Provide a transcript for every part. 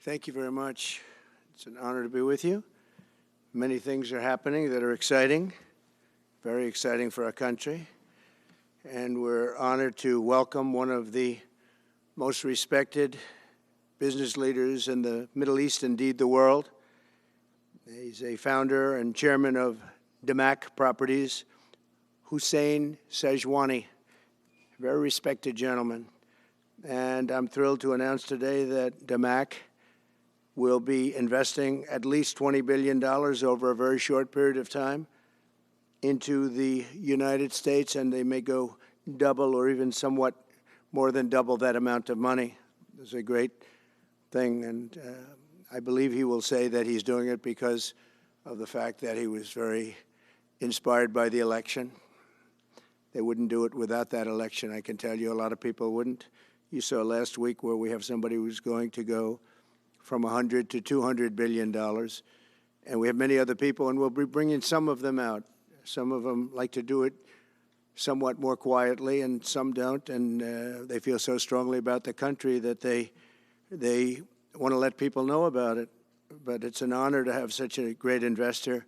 Thank you very much. It's an honor to be with you. Many things are happening that are exciting, very exciting for our country. And we're honored to welcome one of the most respected business leaders in the Middle East, indeed the world. He's a founder and chairman of Damac Properties, Hussein Sajwani, very respected gentleman. And I'm thrilled to announce today that Damac will be investing at least $20 billion over a very short period of time into the United States, and they may go double or even somewhat more than double that amount of money. It's a great thing, and I believe he will say that he's doing it because of the fact that he was very inspired by the election. They wouldn't do it without that election, I can tell you. A lot of people wouldn't. You saw last week where we have somebody who's going to go from $100 to $200 billion, and we have many other people, and we'll be bringing some of them out. Some of them like to do it somewhat more quietly, and some don't, and they feel so strongly about the country that they want to let people know about it. But it's an honor to have such a great investor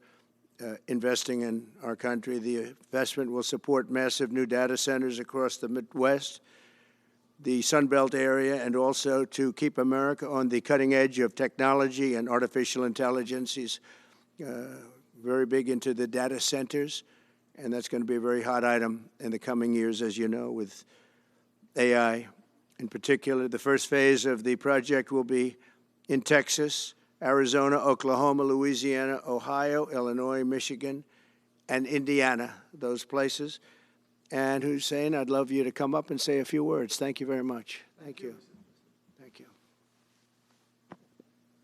investing in our country. The investment will support massive new data centers across the Midwest, the Sun Belt area, and also to keep America on the cutting edge of technology and artificial intelligence. He's very big into the data centers, and that's going to be a very hot item in the coming years, as you know, with AI. In particular, the first phase of the project will be in Texas, Arizona, Oklahoma, Louisiana, Ohio, Illinois, Michigan, and Indiana, those places. And Hussein, I'd love you to come up and say a few words. Thank you very much. Thank you. Thank you.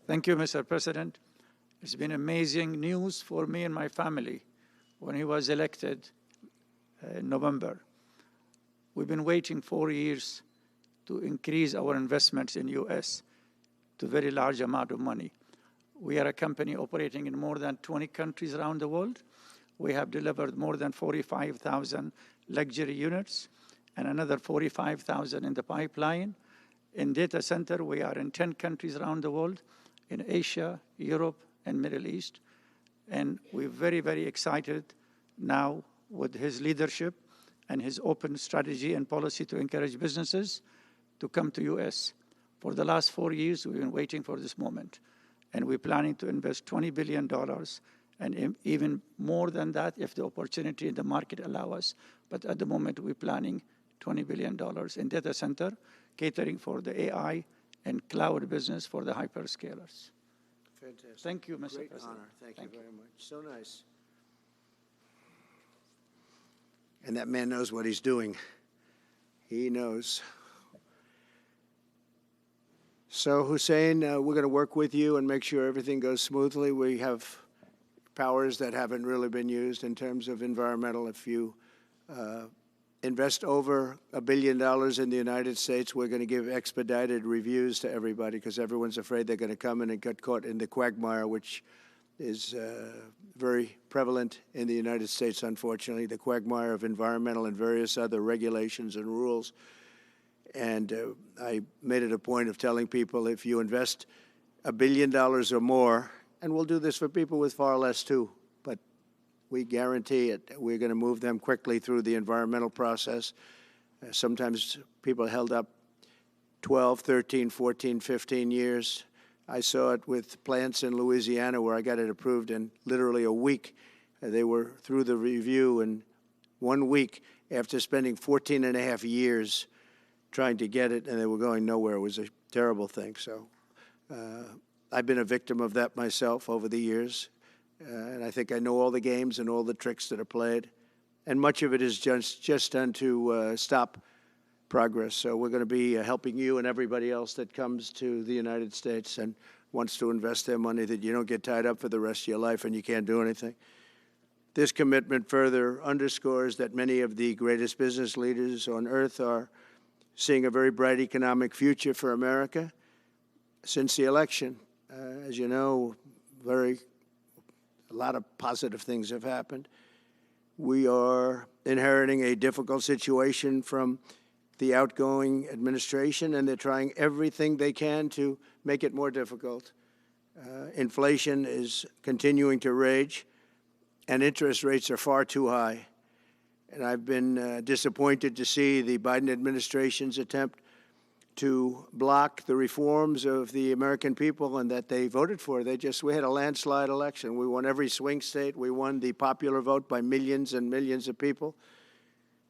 Thank you, Mr. President. It's been amazing news for me and my family when he was elected in November. We've been waiting 4 years to increase our investments in U.S. to a very large amount of money. We are a company operating in more than 20 countries around the world. We have delivered more than 45,000 luxury units and another 45,000 in the pipeline. In data center, we are in 10 countries around the world, in Asia, Europe, and Middle East. And we're very, very excited now with his leadership and his open strategy and policy to encourage businesses to come to U.S. For the last 4 years, we've been waiting for this moment. And we're planning to invest $20 billion and even more than that if the opportunity in the market allow us. But at the moment, we're planning $20 billion in data center, catering for the AI and cloud business for the hyperscalers. Fantastic. Thank you, Mr. Great President. honor. Thank you very much. So nice. And that man knows what he's doing. He knows. So, Hussein, we're going to work with you and make sure everything goes smoothly. We have powers that haven't really been used in terms of environmental. If you invest over $1 billion in the United States, we're going to give expedited reviews to everybody because everyone's afraid they're going to come in and get caught in the quagmire, which is very prevalent in the United States, unfortunately, the quagmire of environmental and various other regulations and rules. And I made it a point of telling people if you invest $1 billion or more, and we'll do this for people with far less too, but we guarantee it. We're going to move them quickly through the environmental process. Sometimes people held up 12, 13, 14, 15 years. I saw it with plants in Louisiana where I got it approved in literally a week. They were through the review in 1 week after spending 14 and a half years trying to get it, and they were going nowhere. It was a terrible thing. So I've been a victim of that myself over the years, and I think I know all the games and all the tricks that are played, and much of it is just done to stop progress. So we're going to be helping you and everybody else that comes to the United States and wants to invest their money, that you don't get tied up for the rest of your life and you can't do anything. This commitment further underscores that many of the greatest business leaders on earth are seeing a very bright economic future for America since the election. As you know, a lot of positive things have happened. We are inheriting a difficult situation from the outgoing administration, and they're trying everything they can to make it more difficult. Inflation is continuing to rage, and interest rates are far too high. And I've been disappointed to see the Biden administration's attempt to block the reforms of the American people and that they voted for. We had a landslide election. We won every swing state. We won the popular vote by millions and millions of people.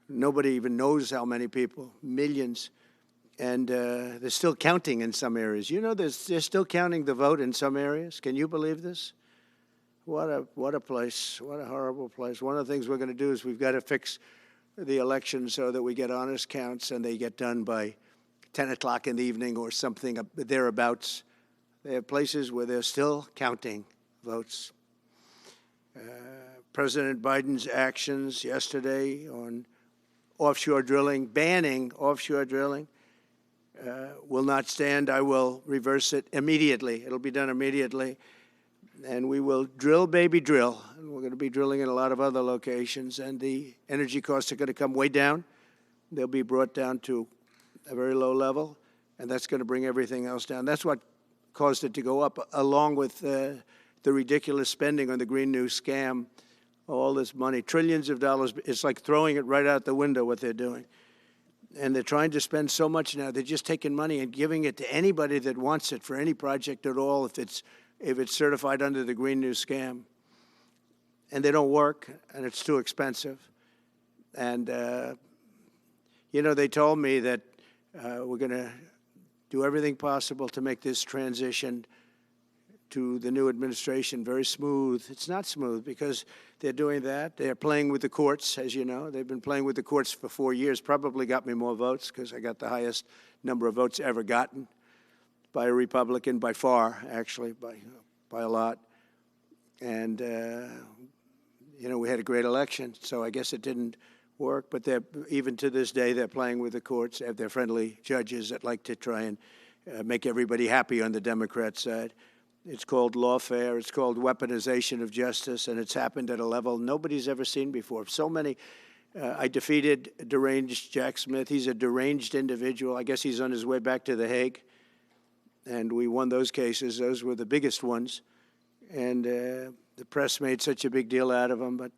Nobody even knows how many people, millions. And they're still counting in some areas. You know, they're still counting the vote in some areas. Can you believe this? What a place. What a horrible place. One of the things we're going to do is we've got to fix the election so that we get honest counts and they get done by 10 o'clock in the evening or something thereabouts. They have places where they're still counting votes. President Biden's actions yesterday on offshore drilling, banning offshore drilling, will not stand. I will reverse it immediately. It'll be done immediately. And we will drill, baby, drill. And we're going to be drilling in a lot of other locations. And the energy costs are going to come way down. They'll be brought down to a very low level. And that's going to bring everything else down. That's what caused it to go up, along with the ridiculous spending on the Green New scam. All this money, trillions of dollars. It's like throwing it right out the window, what they're doing. And they're trying to spend so much now. They're just taking money and giving it to anybody that wants it for any project at all, if it's certified under the Green New scam. And they don't work, and it's too expensive. And, they told me that we're going to do everything possible to make this transition to the new administration very smooth. It's not smooth because they're doing that. They're playing with the courts, as you know. They've been playing with the courts for 4 years, probably got me more votes because I got the highest number of votes ever gotten by a Republican, by far, actually, by a lot. And, we had a great election, so I guess it didn't work. But even to this day, they're playing with the courts. They have their friendly judges that like to try and make everybody happy on the Democrat side. It's called lawfare. It's called weaponization of justice, and it's happened at a level nobody's ever seen before. So many. I defeated deranged Jack Smith. He's a deranged individual. I guess he's on his way back to The Hague. And we won those cases. Those were the biggest ones. And the press made such a big deal out of them, but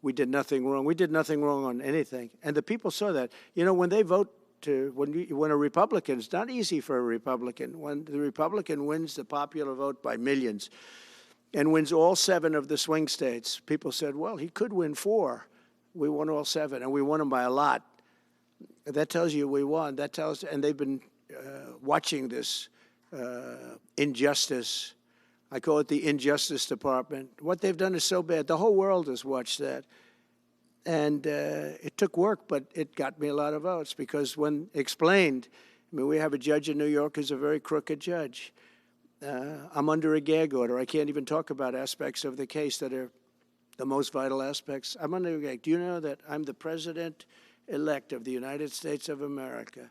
we did nothing wrong. We did nothing wrong on anything. And the people saw that. When they vote, when a Republican, it's not easy for a Republican. When the Republican wins the popular vote by millions and wins all 7 of the swing states, people said, well, he could win 4. We won all 7, and we won them by a lot. That tells you we won. And they've been watching this injustice. I call it the Injustice Department. What they've done is so bad. The whole world has watched that. And it took work, but it got me a lot of votes because when explained, we have a judge in New York who's a very crooked judge. I'm under a gag order. I can't even talk about aspects of the case that are the most vital aspects. I'm under a gag. Do you know that I'm the president-elect of the United States of America?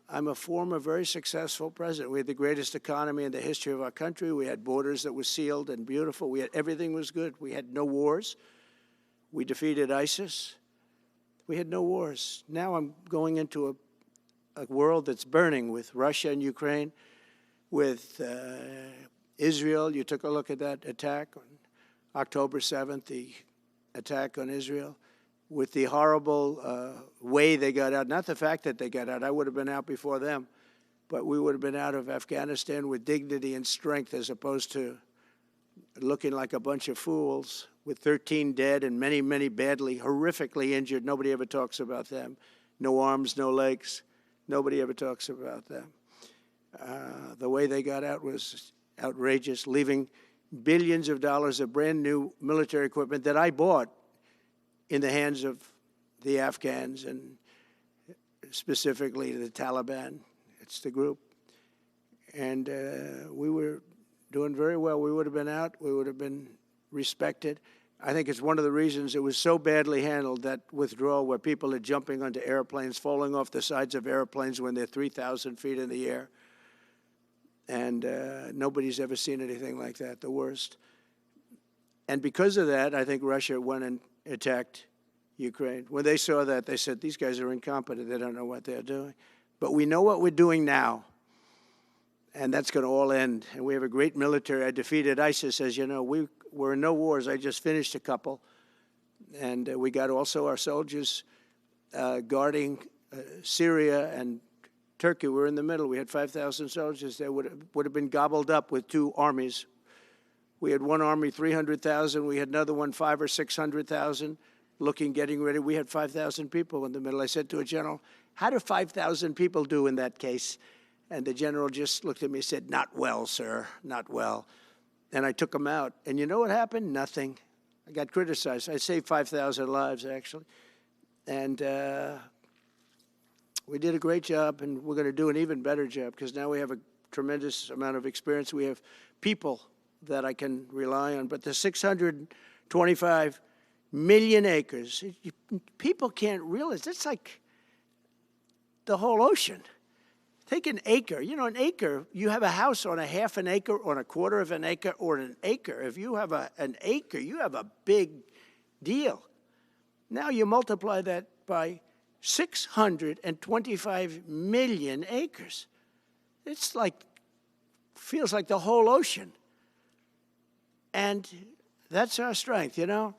I'm a former very successful president. We had the greatest economy in the history of our country. We had borders that were sealed and beautiful. Everything was good. We had no wars. We defeated ISIS. We had no wars. Now I'm going into a world that's burning with Russia and Ukraine, with Israel. You took a look at that attack on October 7th, the attack on Israel, with the horrible way they got out. Not the fact that they got out. I would have been out before them. But we would have been out of Afghanistan with dignity and strength as opposed to looking like a bunch of fools with 13 dead and many, many badly, horrifically injured. Nobody ever talks about them. No arms, no legs. Nobody ever talks about them. The way they got out was outrageous, leaving billions of dollars of brand new military equipment that I bought in the hands of the Afghans and specifically the Taliban. It's the group. And we were doing very well. We would have been out. We would have been respected. I think it's one of the reasons it was so badly handled, that withdrawal where people are jumping onto airplanes, falling off the sides of airplanes when they're 3,000 feet in the air. And nobody's ever seen anything like that, the worst. And because of that, I think Russia went and attacked Ukraine. When they saw that, they said, these guys are incompetent. They don't know what they're doing. But we know what we're doing now, and that's going to all end. And we have a great military. I defeated ISIS. As you know, we're in no wars. I just finished a couple. And we got also our soldiers guarding Syria and Turkey. We're in the middle. We had 5,000 soldiers. They would have been gobbled up with two armies. We had one army, 300,000. We had another one, 500,000 or 600,000, getting ready. We had 5,000 people in the middle. I said to a general, how do 5,000 people do in that case? And the general just looked at me and said, not well, sir, not well. And I took him out. And you know what happened? Nothing. I got criticized. I saved 5,000 lives, actually. And we did a great job, and we're going to do an even better job because now we have a tremendous amount of experience. We have people that I can rely on. But the 625 million acres, people can't realize, that's like the whole ocean. Take an acre. You know, an acre, you have a house on a half an acre, on a quarter of an acre, or an acre. If you have an acre, you have a big deal. Now you multiply that by 625 million acres. It's like, feels like the whole ocean. And that's our strength, you know.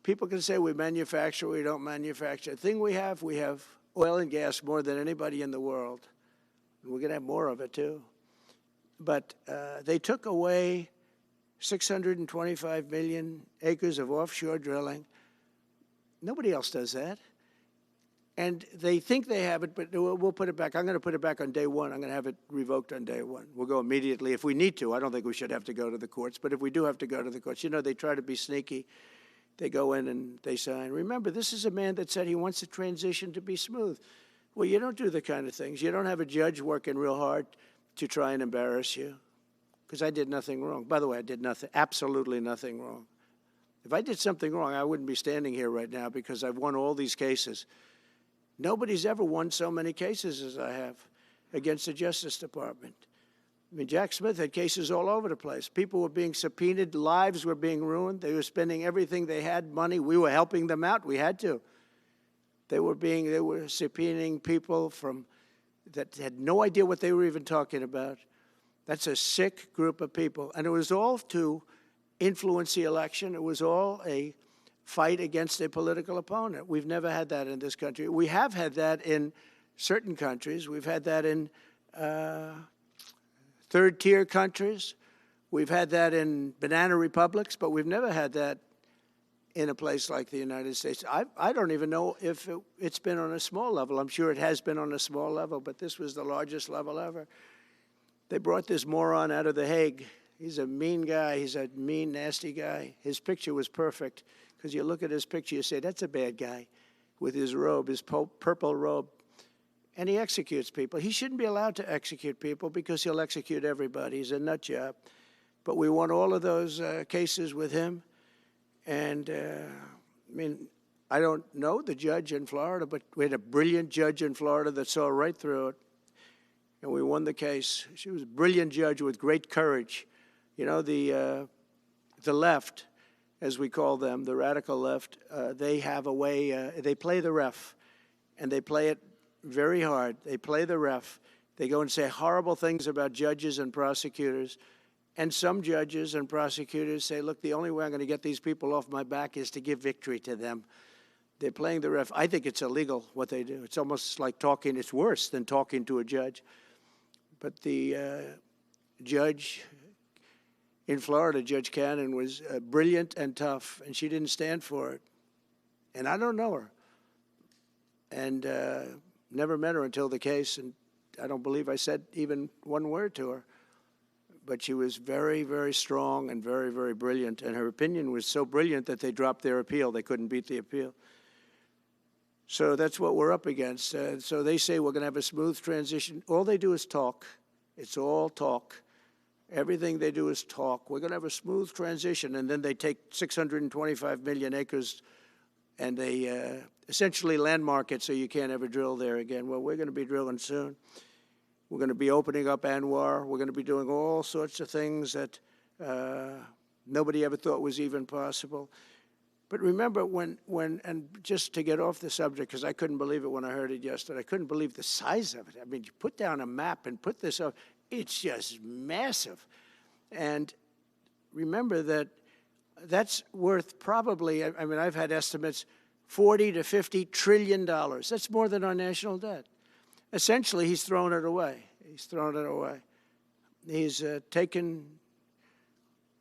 People can say we manufacture, we don't manufacture. The thing we have oil and gas more than anybody in the world. We're going to have more of it, too. But they took away 625 million acres of offshore drilling. Nobody else does that. And they think they have it, but we'll put it back. I'm going to put it back on day one. I'm going to have it revoked on day one. We'll go immediately if we need to. I don't think we should have to go to the courts. But if we do have to go to the courts, you know, they try to be sneaky. They go in and they sign. Remember, this is a man that said he wants the transition to be smooth. Well, you don't do the kind of things. You don't have a judge working real hard to try and embarrass you, because I did nothing wrong. By the way, I did nothing, absolutely nothing wrong. If I did something wrong, I wouldn't be standing here right now because I've won all these cases. Nobody's ever won so many cases as I have against the Justice Department. I mean, Jack Smith had cases all over the place. People were being subpoenaed. Lives were being ruined. They were spending everything they had, money. We were helping them out. We had to. They were subpoenaing people that had no idea what they were even talking about. That's a sick group of people. And it was all to influence the election. It was all a fight against a political opponent. We've never had that in this country. We have had that in certain countries. We've had that in third-tier countries. We've had that in banana republics, but we've never had that in a place like the United States. I don't even know if it's been on a small level. I'm sure it has been on a small level, but this was the largest level ever. They brought this moron out of The Hague. He's a mean guy. He's a mean, nasty guy. His picture was perfect, because you look at his picture, you say, that's a bad guy with his robe, his purple robe. And he executes people. He shouldn't be allowed to execute people because he'll execute everybody. He's a nut job. But we won all of those cases with him. And, I mean, I don't know the judge in Florida, but we had a brilliant judge in Florida that saw right through it. And we won the case. She was a brilliant judge with great courage. You know, the left, as we call them, the radical left, they have a way, they play the ref, and they play it very hard. They play the ref. They go and say horrible things about judges and prosecutors. And some judges and prosecutors say, look, the only way I'm going to get these people off my back is to give victory to them. They're playing the ref. I think it's illegal what they do. It's almost like talking. It's worse than talking to a judge. But the judge in Florida, Judge Cannon, was brilliant and tough, and she didn't stand for it. And I don't know her. And never met her until the case, and I don't believe I said even one word to her. But she was very, very strong and very, very brilliant. And her opinion was so brilliant that they dropped their appeal. They couldn't beat the appeal. So that's what we're up against. So they say we're going to have a smooth transition. All they do is talk. It's all talk. Everything they do is talk. We're going to have a smooth transition. And then they take 625 million acres and they essentially landmark it so you can't ever drill there again. Well, we're going to be drilling soon. We're going to be opening up Anwar. We're going to be doing all sorts of things that nobody ever thought was even possible. But remember and just to get off the subject, because I couldn't believe it when I heard it yesterday, I couldn't believe the size of it. I mean, you put down a map and put this up, it's just massive. And remember that that's worth probably, I mean, I've had estimates, $40 to $50 trillion. That's more than our national debt. Essentially, he's thrown it away. He's thrown it away. He's taken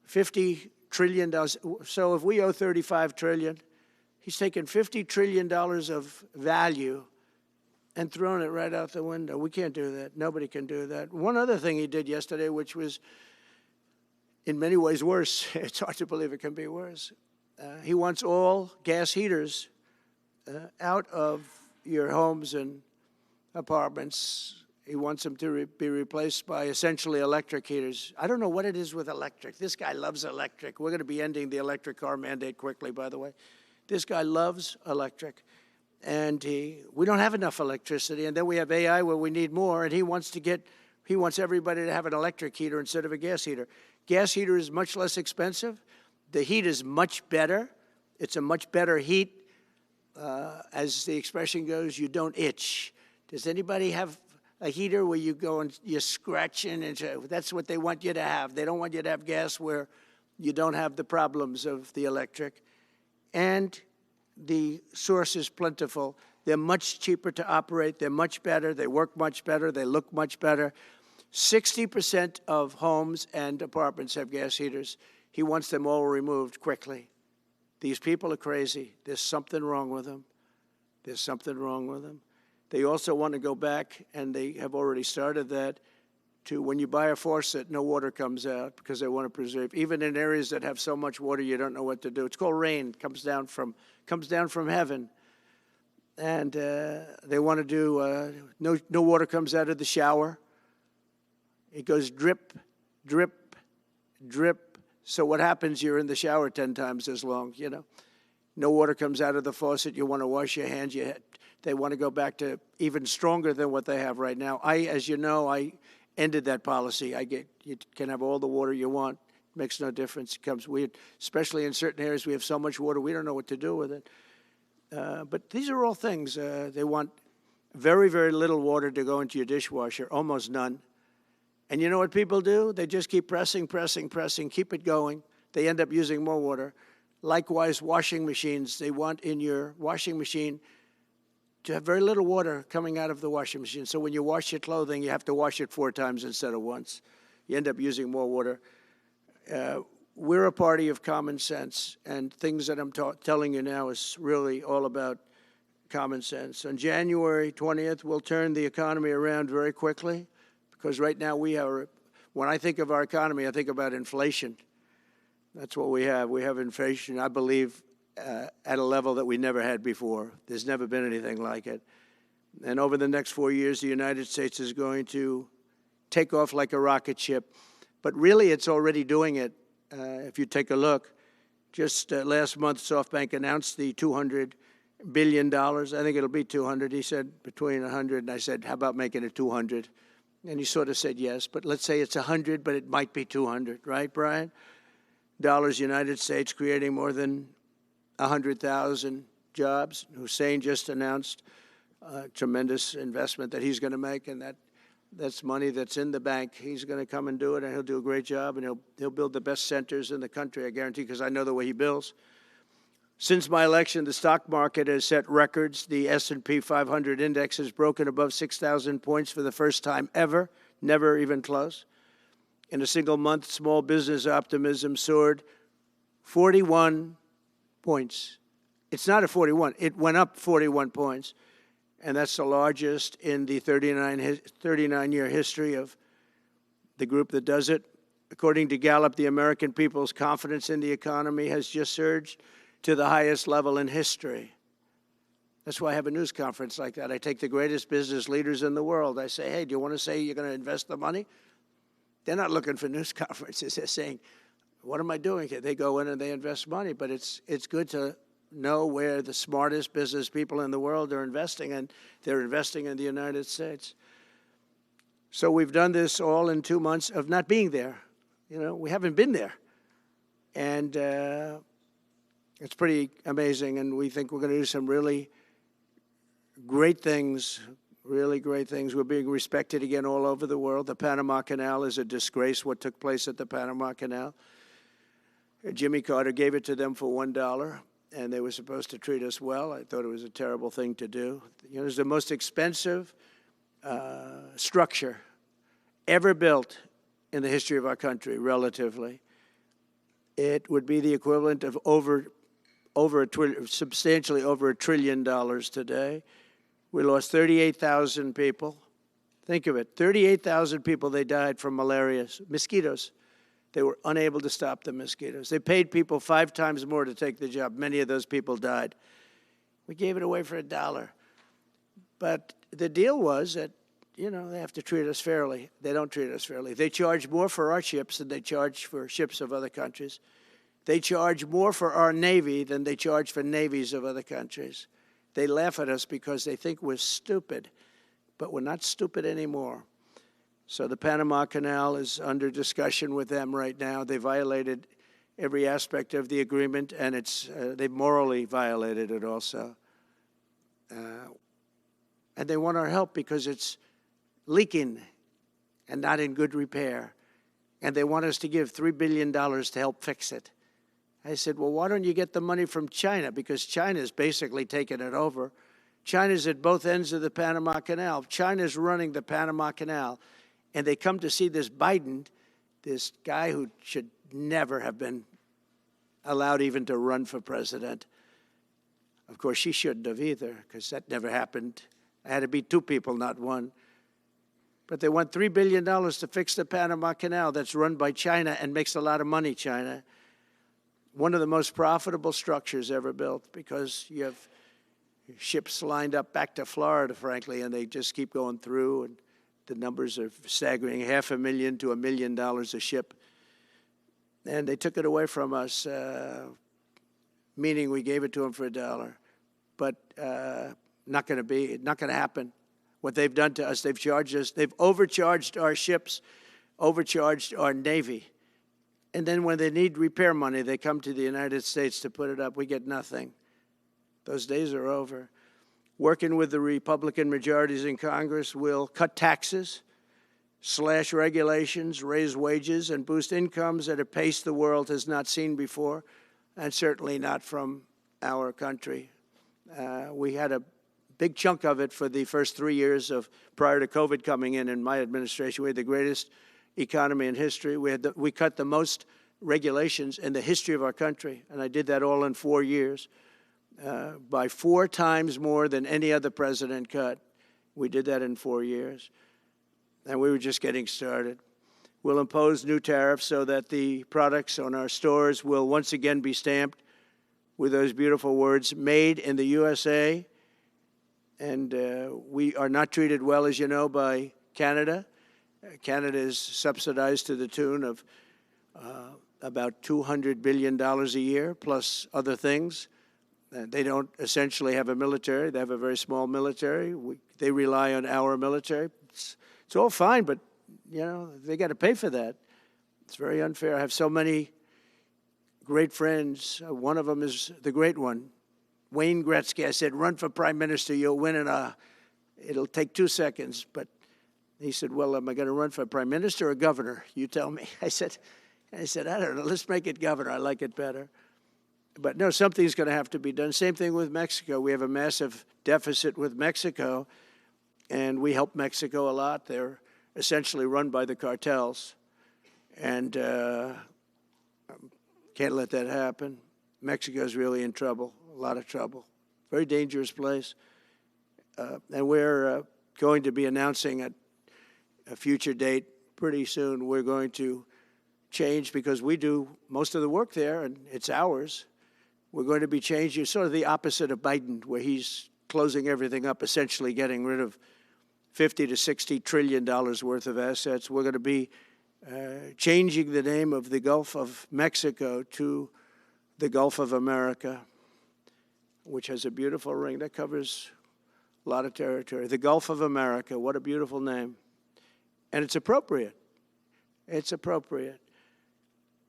$50 trillion. So if we owe $35 trillion, he's taken $50 trillion of value and thrown it right out the window. We can't do that. Nobody can do that. One other thing he did yesterday, which was in many ways worse, it's hard to believe it can be worse. He wants all gas heaters out of your homes and apartments. He wants them to be replaced by essentially electric heaters. I don't know what it is with electric. This guy loves electric. We're going to be ending the electric car mandate quickly, by the way. This guy loves electric. And we don't have enough electricity. And then we have AI where we need more. And he wants everybody to have an electric heater instead of a gas heater. Gas heater is much less expensive. The heat is much better. It's a much better heat. As the expression goes, you don't itch. Does anybody have a heater where you go and you're scratching? And that's what they want you to have. They don't want you to have gas where you don't have the problems of the electric. And the source is plentiful. They're much cheaper to operate. They're much better. They work much better. They look much better. 60% of homes and apartments have gas heaters. He wants them all removed quickly. These people are crazy. There's something wrong with them. There's something wrong with them. They also want to go back, and they have already started that, to when you buy a faucet, no water comes out because they want to preserve. Even in areas that have so much water, you don't know what to do. It's called rain. It comes down from heaven. And they want to do, no water comes out of the shower. It goes drip, drip, drip. So what happens, you're in the shower 10 times as long, you know. No water comes out of the faucet. You want to wash your hands. They want to go back to even stronger than what they have right now. As you know, I ended that policy. You can have all the water you want. Makes no difference. It comes weird, especially in certain areas. We have so much water, we don't know what to do with it. But these are all things. They want very, very little water to go into your dishwasher, almost none. And you know what people do? They just keep pressing, keep it going. They end up using more water. Likewise, washing machines. They want in your washing machine to have very little water coming out of the washing machine. So when you wash your clothing, you have to wash it 4 times instead of once. You end up using more water. We're a party of common sense, and things that I'm telling you now is really all about common sense. On January 20th, we'll turn the economy around very quickly, because right now when I think of our economy, I think about inflation. That's what we have. We have inflation, I believe, at a level that we never had before. There's never been anything like it. And over the next 4 years, the United States is going to take off like a rocket ship. But really, it's already doing it. If you take a look, just last month, SoftBank announced the $200 billion. I think it'll be 200. He said between 100, and I said, how about making it 200? And he sort of said yes, but let's say it's 100, but it might be 200, right, Brian? Dollars, United States, creating more than 100,000 jobs. Hussein just announced a tremendous investment that he's going to make, and that's money that's in the bank. He's going to come and do it, and he'll do a great job, and he'll build the best centers in the country, I guarantee, because I know the way he builds. Since my election, the stock market has set records. The S&P 500 index has broken above 6,000 points for the first time ever, never even close. In a single month, small business optimism soared 41 points. It's not a 41. It went up 41 points. And that's the largest in the 39-year history of the group that does it. According to Gallup, the American people's confidence in the economy has just surged to the highest level in history. That's why I have a news conference like that. I take the greatest business leaders in the world. I say, hey, do you want to say you're going to invest the money? They're not looking for news conferences. They're saying, what am I doing here? They go in and they invest money, but it's good to know where the smartest business people in the world are investing, and they're investing in the United States. So we've done this all in 2 months of not being there. You know, we haven't been there. And It's pretty amazing, and we think we're going to do some really great things, really great things. We're being respected again all over the world. The Panama Canal is a disgrace, what took place at the Panama Canal. Jimmy Carter gave it to them for $1, and they were supposed to treat us well. I thought it was a terrible thing to do. You know, it's the most expensive structure ever built in the history of our country, relatively. It would be the equivalent of substantially over $1 trillion today. We lost 38,000 people. Think of it, 38,000 people, they died from malaria, mosquitoes. They were unable to stop the mosquitoes. They paid people 5 times more to take the job. Many of those people died. We gave it away for $1. But the deal was that, you know, they have to treat us fairly. They don't treat us fairly. They charge more for our ships than they charge for ships of other countries. They charge more for our Navy than they charge for navies of other countries. They laugh at us because they think we're stupid, but we're not stupid anymore. So the Panama Canal is under discussion with them right now. They violated every aspect of the agreement, and they've morally violated it also. And they want our help because it's leaking and not in good repair. And they want us to give $3 billion to help fix it. I said, well, why don't you get the money from China? Because China's basically taken it over. China's at both ends of the Panama Canal. China's running the Panama Canal. And they come to see this Biden, this guy who should never have been allowed even to run for president. Of course, she shouldn't have either, because that never happened. It had to be 2 people, not 1. But they want $3 billion to fix the Panama Canal that's run by China and makes a lot of money, China. One of the most profitable structures ever built, because you have ships lined up back to Florida, frankly, and they just keep going through, and the numbers are staggering, $500,000 to $1 million a ship. And they took it away from us, meaning we gave it to them for $1. But not going to happen. What they've done to us, they've charged us, they've overcharged our ships, overcharged our Navy. And then when they need repair money, they come to the United States to put it up. We get nothing. Those days are over. Working with the Republican majorities in Congress, will cut taxes, slash regulations, raise wages, and boost incomes at a pace the world has not seen before, and certainly not from our country. We had a big chunk of it for the first 3 years prior to COVID coming in my administration. We had the greatest economy in history. We cut the most regulations in the history of our country, and I did that all in 4 years. By 4 times more than any other president cut. We did that in 4 years. And we were just getting started. We'll impose new tariffs so that the products on our stores will once again be stamped with those beautiful words, made in the USA. And we are not treated well, as you know, by Canada. Canada is subsidized to the tune of about $200 billion a year, plus other things. They don't essentially have a military. They have a very small military. They rely on our military. It's all fine, but, you know, they got to pay for that. It's very unfair. I have so many great friends. One of them is the great one, Wayne Gretzky. I said, run for prime minister. You'll win it'll take 2 seconds. But he said, well, am I going to run for prime minister or governor? You tell me. I said, I don't know. Let's make it governor. I like it better. But no, something's going to have to be done. Same thing with Mexico. We have a massive deficit with Mexico, and we help Mexico a lot. They're essentially run by the cartels, and can't let that happen. Mexico's really in trouble, a lot of trouble. Very dangerous place. And we're going to be announcing at a future date pretty soon. We're going to change, because we do most of the work there, and it's ours. We're going to be changing, sort of the opposite of Biden, where he's closing everything up, essentially getting rid of $50 to $60 trillion worth of assets. We're going to be changing the name of the Gulf of Mexico to the Gulf of America, which has a beautiful ring that covers a lot of territory. The Gulf of America, what a beautiful name. And it's appropriate. It's appropriate.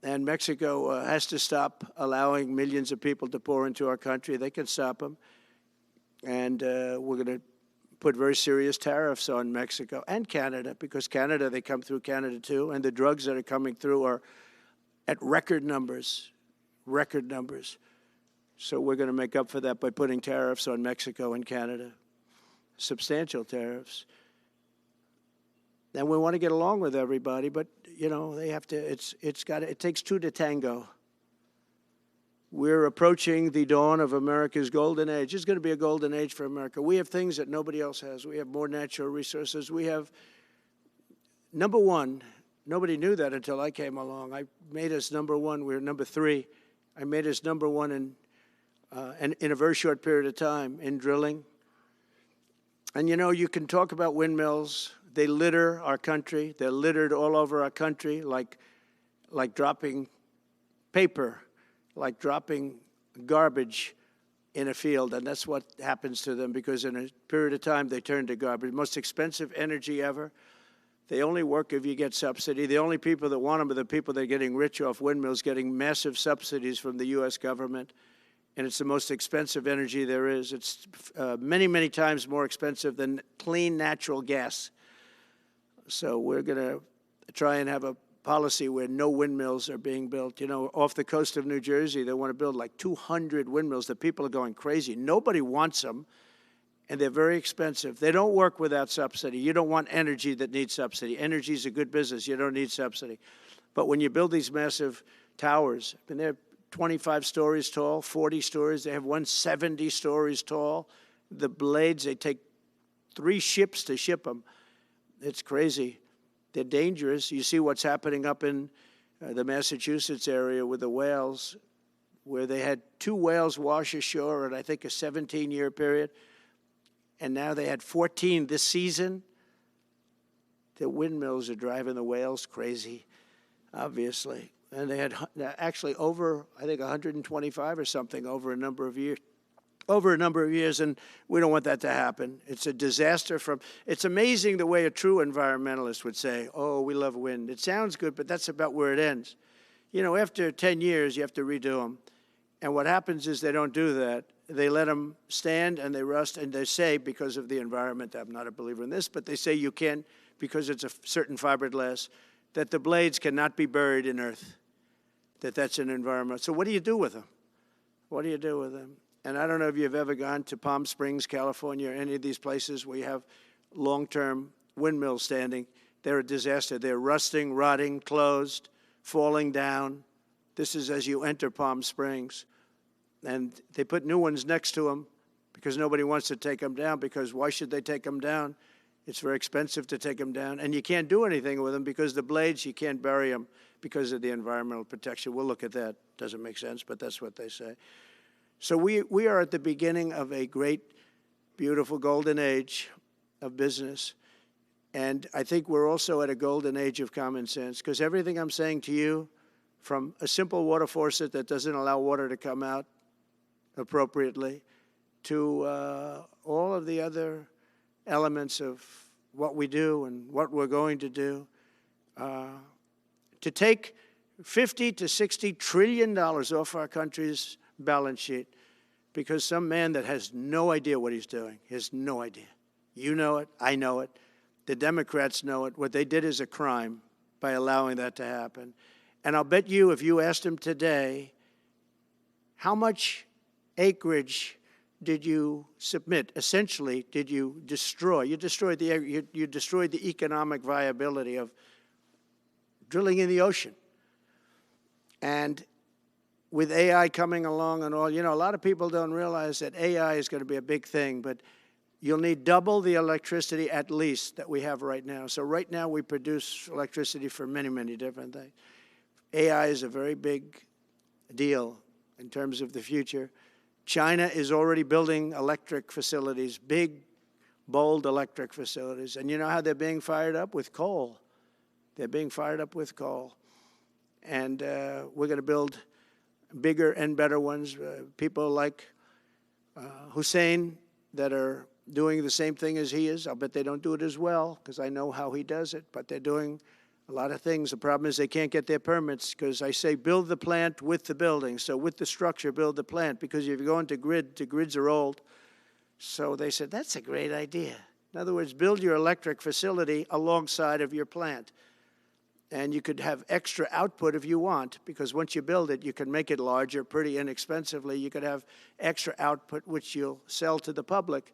And Mexico has to stop allowing millions of people to pour into our country. They can stop them. And we're going to put very serious tariffs on Mexico and Canada, because Canada, they come through Canada too, and the drugs that are coming through are at record numbers, record numbers. So we're going to make up for that by putting tariffs on Mexico and Canada, substantial tariffs. And we want to get along with everybody, but you know, they have to. It takes two to tango. We're approaching the dawn of America's golden age. It's going to be a golden age for America. We have things that nobody else has. We have more natural resources. We have, number one, nobody knew that until I came along. I made us number one. We were number three. I made us number one in a very short period of time in drilling. And you know, you can talk about windmills. They litter our country. They're littered all over our country, like dropping paper, like dropping garbage in a field. And that's what happens to them, because in a period of time, they turn to garbage. Most expensive energy ever. They only work if you get subsidy. The only people that want them are the people that are getting rich off windmills, getting massive subsidies from the U.S. government. And it's the most expensive energy there is. It's many, many times more expensive than clean natural gas. So we're going to try and have a policy where no windmills are being built. You know, off the coast of New Jersey, they want to build like 200 windmills. The people are going crazy. Nobody wants them, and they're very expensive. They don't work without subsidy. You don't want energy that needs subsidy. Energy is a good business. You don't need subsidy. But when you build these massive towers, I mean, they're 25 stories tall, 40 stories. They have one 70 stories tall. The blades, they take 3 ships to ship them. It's crazy. They're dangerous. You see what's happening up in the Massachusetts area with the whales, where they had 2 whales wash ashore in, I think, a 17-year period. And now they had 14 this season. The windmills are driving the whales crazy, obviously. And they had actually over, I think, 125 or something over a number of years. And we don't want that to happen. It's a disaster it's amazing the way a true environmentalist would say, oh, we love wind. It sounds good, but that's about where it ends. You know, after 10 years, you have to redo them. And what happens is they don't do that. They let them stand and they rust, and they say, because of the environment, I'm not a believer in this, but they say you can't, because it's a certain fiberglass, that the blades cannot be buried in earth, that's an environment. So what do you do with them? What do you do with them? And I don't know if you've ever gone to Palm Springs, California, or any of these places where you have long-term windmills standing. They're a disaster. They're rusting, rotting, closed, falling down. This is as you enter Palm Springs. And they put new ones next to them because nobody wants to take them down, because why should they take them down? It's very expensive to take them down. And you can't do anything with them because the blades, you can't bury them because of the environmental protection. We'll look at that. Doesn't make sense, but that's what they say. So we are at the beginning of a great, beautiful golden age of business. And I think we're also at a golden age of common sense, because everything I'm saying to you, from a simple water faucet that doesn't allow water to come out appropriately, to all of the other elements of what we do and what we're going to do, to take $50 to $60 trillion off our country's balance sheet because some man that has no idea what he's doing, has no idea. You know it, I know it, the Democrats know it. What they did is a crime by allowing that to happen. And I'll bet you, if you asked him today, how much acreage did you submit? Essentially, did you destroy? You destroyed the economic viability of drilling in the ocean. And with AI coming along and all, you know, a lot of people don't realize that AI is going to be a big thing, but you'll need double the electricity at least that we have right now. So right now we produce electricity for many, many different things. AI is a very big deal in terms of the future. China is already building electric facilities, big, bold electric facilities. And you know how they're being fired up? With coal. They're being fired up with coal. And we're going to build bigger and better ones. People like Hussein that are doing the same thing as he is. I'll bet they don't do it as well, because I know how he does it, but they're doing A lot of things, the problem is they can't get their permits because I say build the plant with the building. So with the structure, build the plant, because if you go into grid, the grids are old. So they said, that's a great idea. In other words, build your electric facility alongside of your plant. And you could have extra output if you want, because once you build it, you can make it larger pretty inexpensively. You could have extra output, which you'll sell to the public,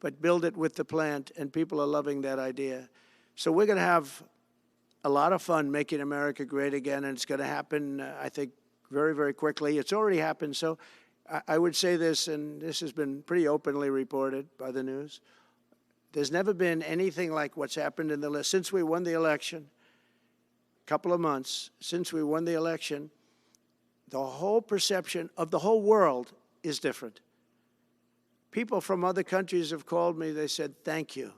but build it with the plant, and people are loving that idea. So we're going to have a lot of fun making America great again, and it's going to happen, I think, very, very quickly. It's already happened. So I would say this, and this has been pretty openly reported by the news. There's never been anything like what's happened in the list. Since we won the election, a couple of months, since we won the election, the whole perception of the whole world is different. People from other countries have called me. They said, thank you,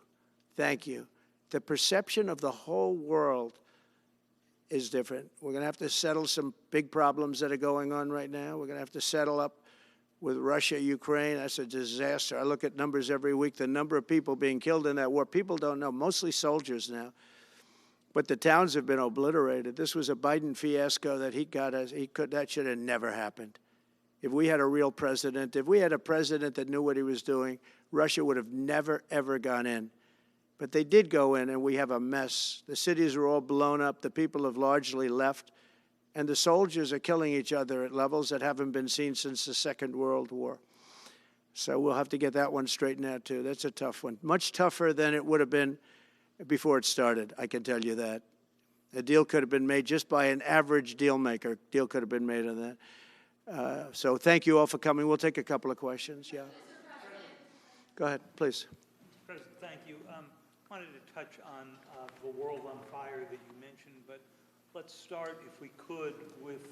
thank you. The perception of the whole world is different. We're going to have to settle some big problems that are going on right now. We're going to have to settle up with Russia, Ukraine. That's a disaster. I look at numbers every week, the number of people being killed in that war. People don't know, mostly soldiers now. But the towns have been obliterated. This was a Biden fiasco that that should have never happened. If we had a real president, if we had a president that knew what he was doing, Russia would have never, ever gone in. But they did go in, and we have a mess. The cities are all blown up. The people have largely left. And the soldiers are killing each other at levels that haven't been seen since the Second World War. So we'll have to get that one straightened out, too. That's a tough one. Much tougher than it would have been before it started, I can tell you that. A deal could have been made just by an average deal maker. Deal could have been made on that. So thank you all for coming. We'll take a couple of questions. Yeah. Go ahead, please. President, thank you. I wanted to touch on the world on fire that you mentioned, but let's start, if we could, with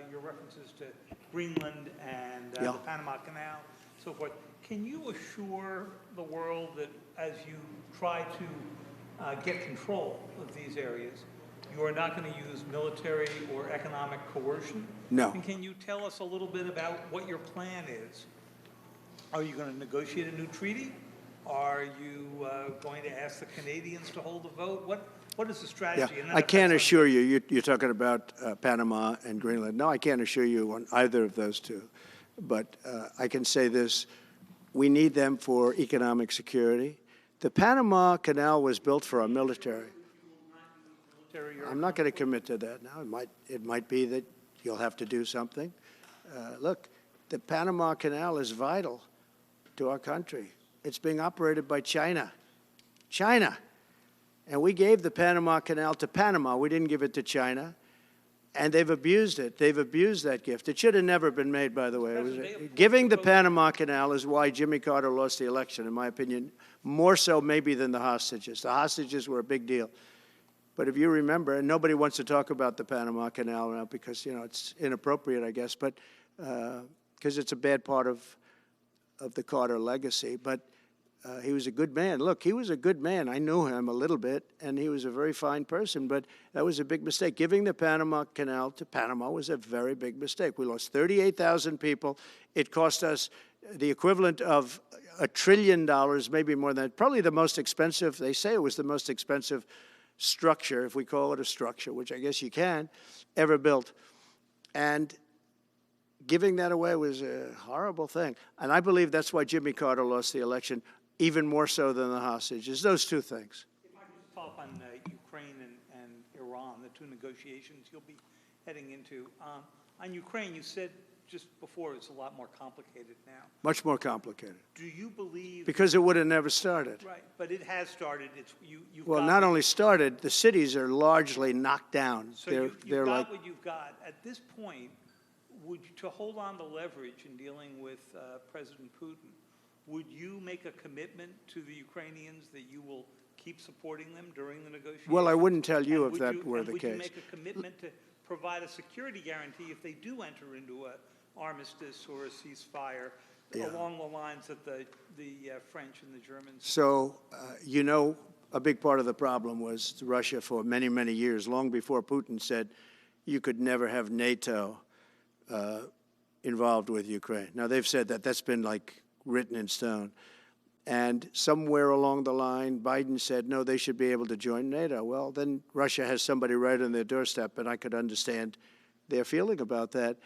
your references to Greenland and the Panama Canal, so forth. Can you assure the world that as you try to get control of these areas, you are not going to use military or economic coercion? No. And can you tell us a little bit about what your plan is? Are you going to negotiate a new treaty? Are you going to ask the Canadians to hold a vote? What is the strategy? Yeah, I can't assure you, you're talking about Panama and Greenland. No, I can't assure you on either of those two. But I can say this, we need them for economic security. The Panama Canal was built for our military. I'm not going to commit to that now. It might be that you'll have to do something. Look, the Panama Canal is vital to our country. It's being operated by China. China. And we gave the Panama Canal to Panama. We didn't give it to China. And they've abused it. They've abused that gift. It should have never been made, by the way. Giving the Panama Canal is why Jimmy Carter lost the election, in my opinion, more so maybe than the hostages. The hostages were a big deal. But if you remember, and nobody wants to talk about the Panama Canal now because, you know, it's inappropriate, I guess, but because it's a bad part of the Carter legacy. But he was a good man. Look, he was a good man. I knew him a little bit, and he was a very fine person, but that was a big mistake. Giving the Panama Canal to Panama was a very big mistake. We lost 38,000 people. It cost us the equivalent of $1 trillion, maybe more than that. Probably the most expensive, they say it was the most expensive structure, if we call it a structure, which I guess you can, ever built. And giving that away was a horrible thing. And I believe that's why Jimmy Carter lost the election, even more so than the hostages. Those two things. If I could follow up on Ukraine and Iran, the two negotiations you'll be heading into. On Ukraine, you said just before it's a lot more complicated now. Much more complicated. Do you believe... Because it would have never started. Right, but it has started. You've well, got not only started, the cities are largely knocked down. So you've got what you've got. At this point, to hold on to leverage in dealing with President Putin, would you make a commitment to the Ukrainians that you will keep supporting them during the negotiations? Well, I wouldn't tell you And if that were the would case. you make a commitment to provide a security guarantee if they do enter into an armistice or a ceasefire along the lines that the French and the Germans? So, you know, a big part of the problem was Russia for many, many years, long before Putin said you could never have NATO involved with Ukraine. Now, they've said that. That's been, like, written in stone. And somewhere along the line, Biden said, no, they should be able to join NATO. Well, then Russia has somebody right on their doorstep, and I could understand their feeling about that.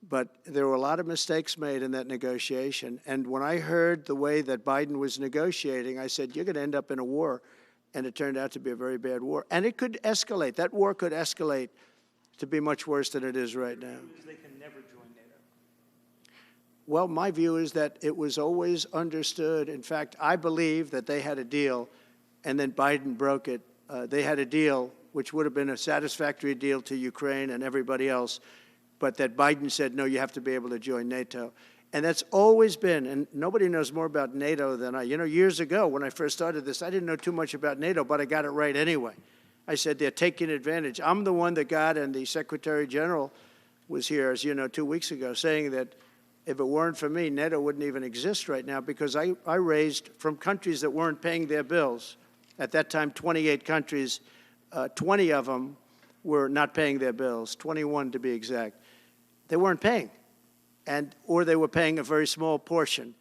But there were a lot of mistakes made in that negotiation. And when I heard the way that Biden was negotiating, I said, you're going to end up in a war. And it turned out to be a very bad war. And it could escalate. That war could escalate to be much worse than it is right now. They can never join NATO. Well, my view is that it was always understood. In fact, I believe that they had a deal, and then Biden broke it. They had a deal, which would have been a satisfactory deal to Ukraine and everybody else, but that Biden said, no, you have to be able to join NATO. And that's always been, and nobody knows more about NATO than I. You know, years ago when I first started this, I didn't know too much about NATO, but I got it right anyway. I said they're taking advantage. I'm the one that got, and the Secretary General was here, as you know, 2 weeks ago, saying that if it weren't for me, NATO wouldn't even exist right now, because I raised from countries that weren't paying their bills. At that time, 28 countries, 20 of them were not paying their bills, 21 to be exact. They weren't paying, or they were paying a very small portion.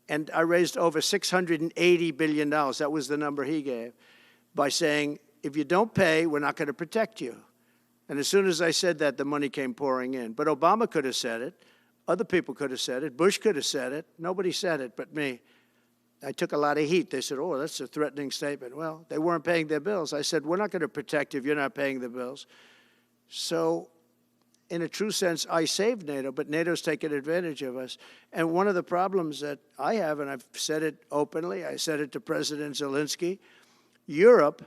And I raised over $680 billion. That was the number he gave, by saying, if you don't pay, we're not going to protect you. And as soon as I said that, the money came pouring in. But Obama could have said it. Other people could have said it. Bush could have said it. Nobody said it but me. I took a lot of heat. They said, oh, that's a threatening statement. Well, they weren't paying their bills. I said, we're not going to protect you if you're not paying the bills. So in a true sense, I saved NATO, but NATO's taken advantage of us. And one of the problems that I have, and I've said it openly, I said it to President Zelensky, Europe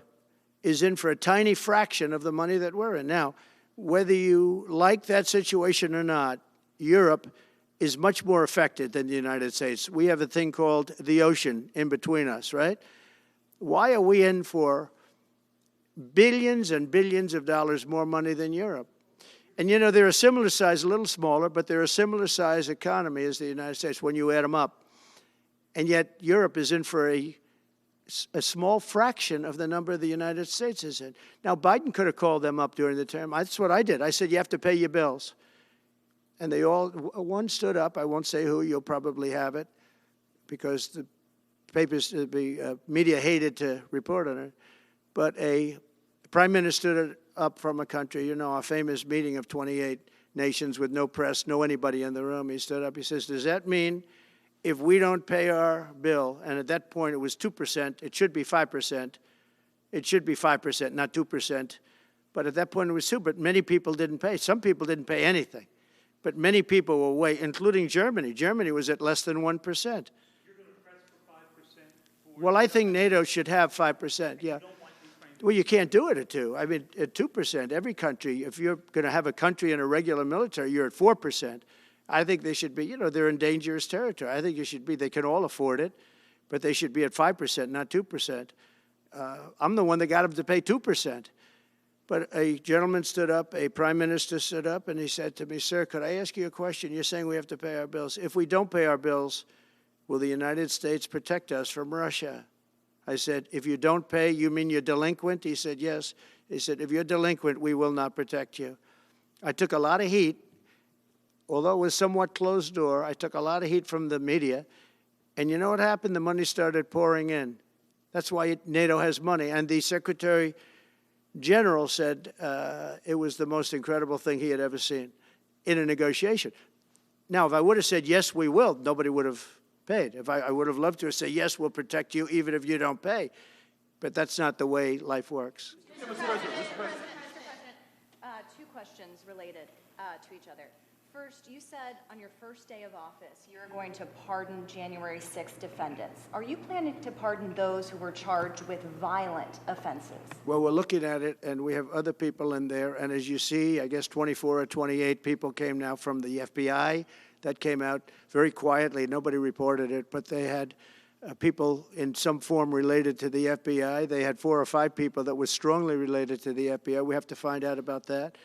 is in for a tiny fraction of the money that we're in. Now, whether you like that situation or not, Europe is much more affected than the United States. We have a thing called the ocean in between us, right? Why are we in for billions and billions of dollars more money than Europe? And, you know, they're a similar size, a little smaller, but they're a similar size economy as the United States when you add them up. And yet Europe is in for a small fraction of the number the United States is in. Now, Biden could have called them up during the term. That's what I did. I said, you have to pay your bills. And they all, one stood up. I won't say who. You'll probably have it because the papers, the media hated to report on it. But a prime minister stood up from a country, you know, a famous meeting of 28 nations with no press, no anybody in the room. He stood up. He says, does that mean if we don't pay our bill, and at that point it was 2%, it should be 5%. It should be 5%, not 2%. But at that point it was 2%, but many people didn't pay. Some people didn't pay anything. But many people were way, including Germany. Germany was at less than 1%. You're going to press for 5%? Well, I think NATO should have 5%, yeah. Well, you can't do it at 2%. I mean, at 2%, every country, if you're going to have a country in a regular military, you're at 4%. I think they should be, you know, they're in dangerous territory. I think it should be, they can all afford it, but they should be at 5%, not 2%. I'm the one that got them to pay 2%. But a gentleman stood up, a prime minister stood up, and he said to me, sir, could I ask you a question? You're saying we have to pay our bills. If we don't pay our bills, will the United States protect us from Russia? I said, if you don't pay, you mean you're delinquent? He said, yes. He said, if you're delinquent, we will not protect you. I took a lot of heat. Although it was somewhat closed door, I took a lot of heat from the media. And you know what happened? The money started pouring in. That's why NATO has money. And the Secretary General said it was the most incredible thing he had ever seen in a negotiation. Now, if I would have said, yes, we will, nobody would have paid. If I would have loved to say, yes, we'll protect you even if you don't pay. But that's not the way life works. Mr. President, two questions related to each other. First, you said on your first day of office you're going to pardon January 6th defendants. Are you planning to pardon those who were charged with violent offenses? Well, we're looking at it, and we have other people in there. And as you see, I guess 24 or 28 people came now from the FBI. That came out very quietly. Nobody reported it, but they had people in some form related to the FBI. They had 4 or 5 people that were strongly related to the FBI. We have to find out about that.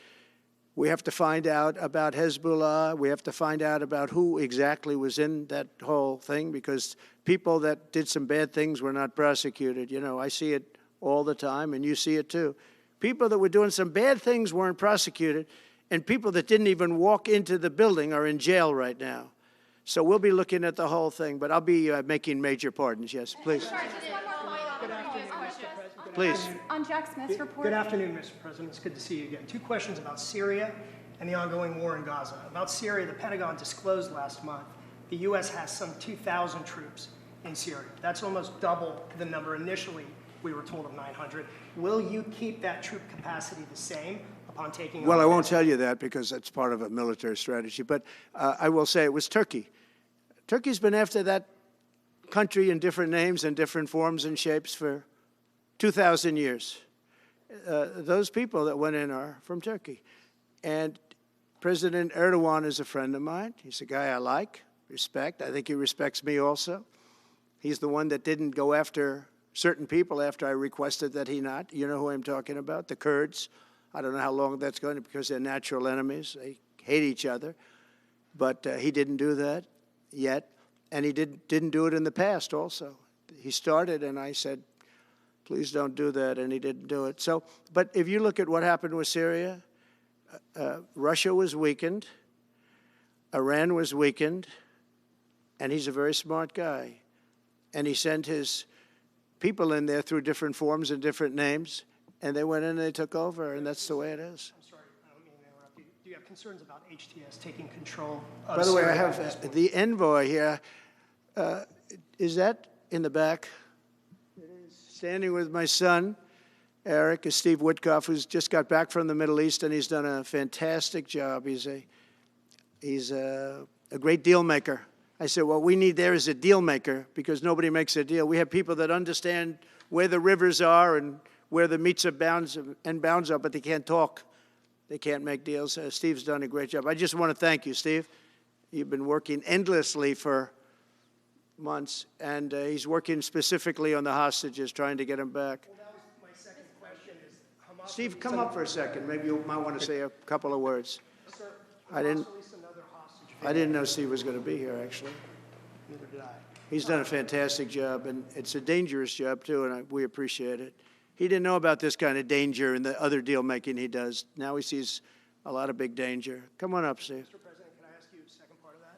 We have to find out about Hezbollah. We have to find out about who exactly was in that whole thing, because people that did some bad things were not prosecuted. You know, I see it all the time, and you see it too. People that were doing some bad things weren't prosecuted, and people that didn't even walk into the building are in jail right now. So we'll be looking at the whole thing, but I'll be making major pardons. Yes, please. Please. On Jack Smith's report. Good afternoon, Mr. President. It's good to see you again. 2 questions about Syria and the ongoing war in Gaza. About Syria, the Pentagon disclosed last month the U.S. has some 2,000 troops in Syria. That's almost double the number initially we were told of 900. Will you keep that troop capacity the same upon taking Well, I office? won't tell you that because that's part of a military strategy, but I will say it was Turkey. Turkey's been after that country in different names and different forms and shapes for 2,000 years. Those people that went in are from Turkey. And President Erdogan is a friend of mine. He's a guy I like, respect. I think he respects me also. He's the one that didn't go after certain people after I requested that he not. You know who I'm talking about, the Kurds. I don't know how long that's going to, because they're natural enemies. They hate each other. But he didn't do that yet. And he didn't do it in the past also. He started, and I said, please don't do that, and he didn't do it. So, but if you look at what happened with Syria, Russia was weakened, Iran was weakened, and he's a very smart guy. And he sent his people in there through different forms and different names, and they went in and they took over, and that's the way it is. I'm sorry, I don't mean to interrupt you. Do you have concerns about HTS taking control of By the way, I Syria at this have point? the envoy here. Is that in the back? Standing with my son, Eric, is Steve Witkoff, who's just got back from the Middle East, and he's done a fantastic job. He's a great deal maker. I said, what we need there is a deal maker, because nobody makes a deal. We have people that understand where the rivers are and where the meets and bounds are, but they can't talk. They can't make deals. Steve's done a great job. I just want to thank you, Steve. You've been working endlessly for months, and he's working specifically on the hostages, trying to get them back. Well, that was my second question is Hamas Steve, released come up for a second. Maybe you might want to say a couple of words. Sir, I didn't- Hamas released another hostage I video. didn't know Steve was going to be here, actually. Neither did I. He's done a fantastic job, and it's a dangerous job, too, and we appreciate it. He didn't know about this kind of danger and the other deal-making he does. Now he sees a lot of big danger. Come on up, Steve. Mr. President, can I ask you a second part of that?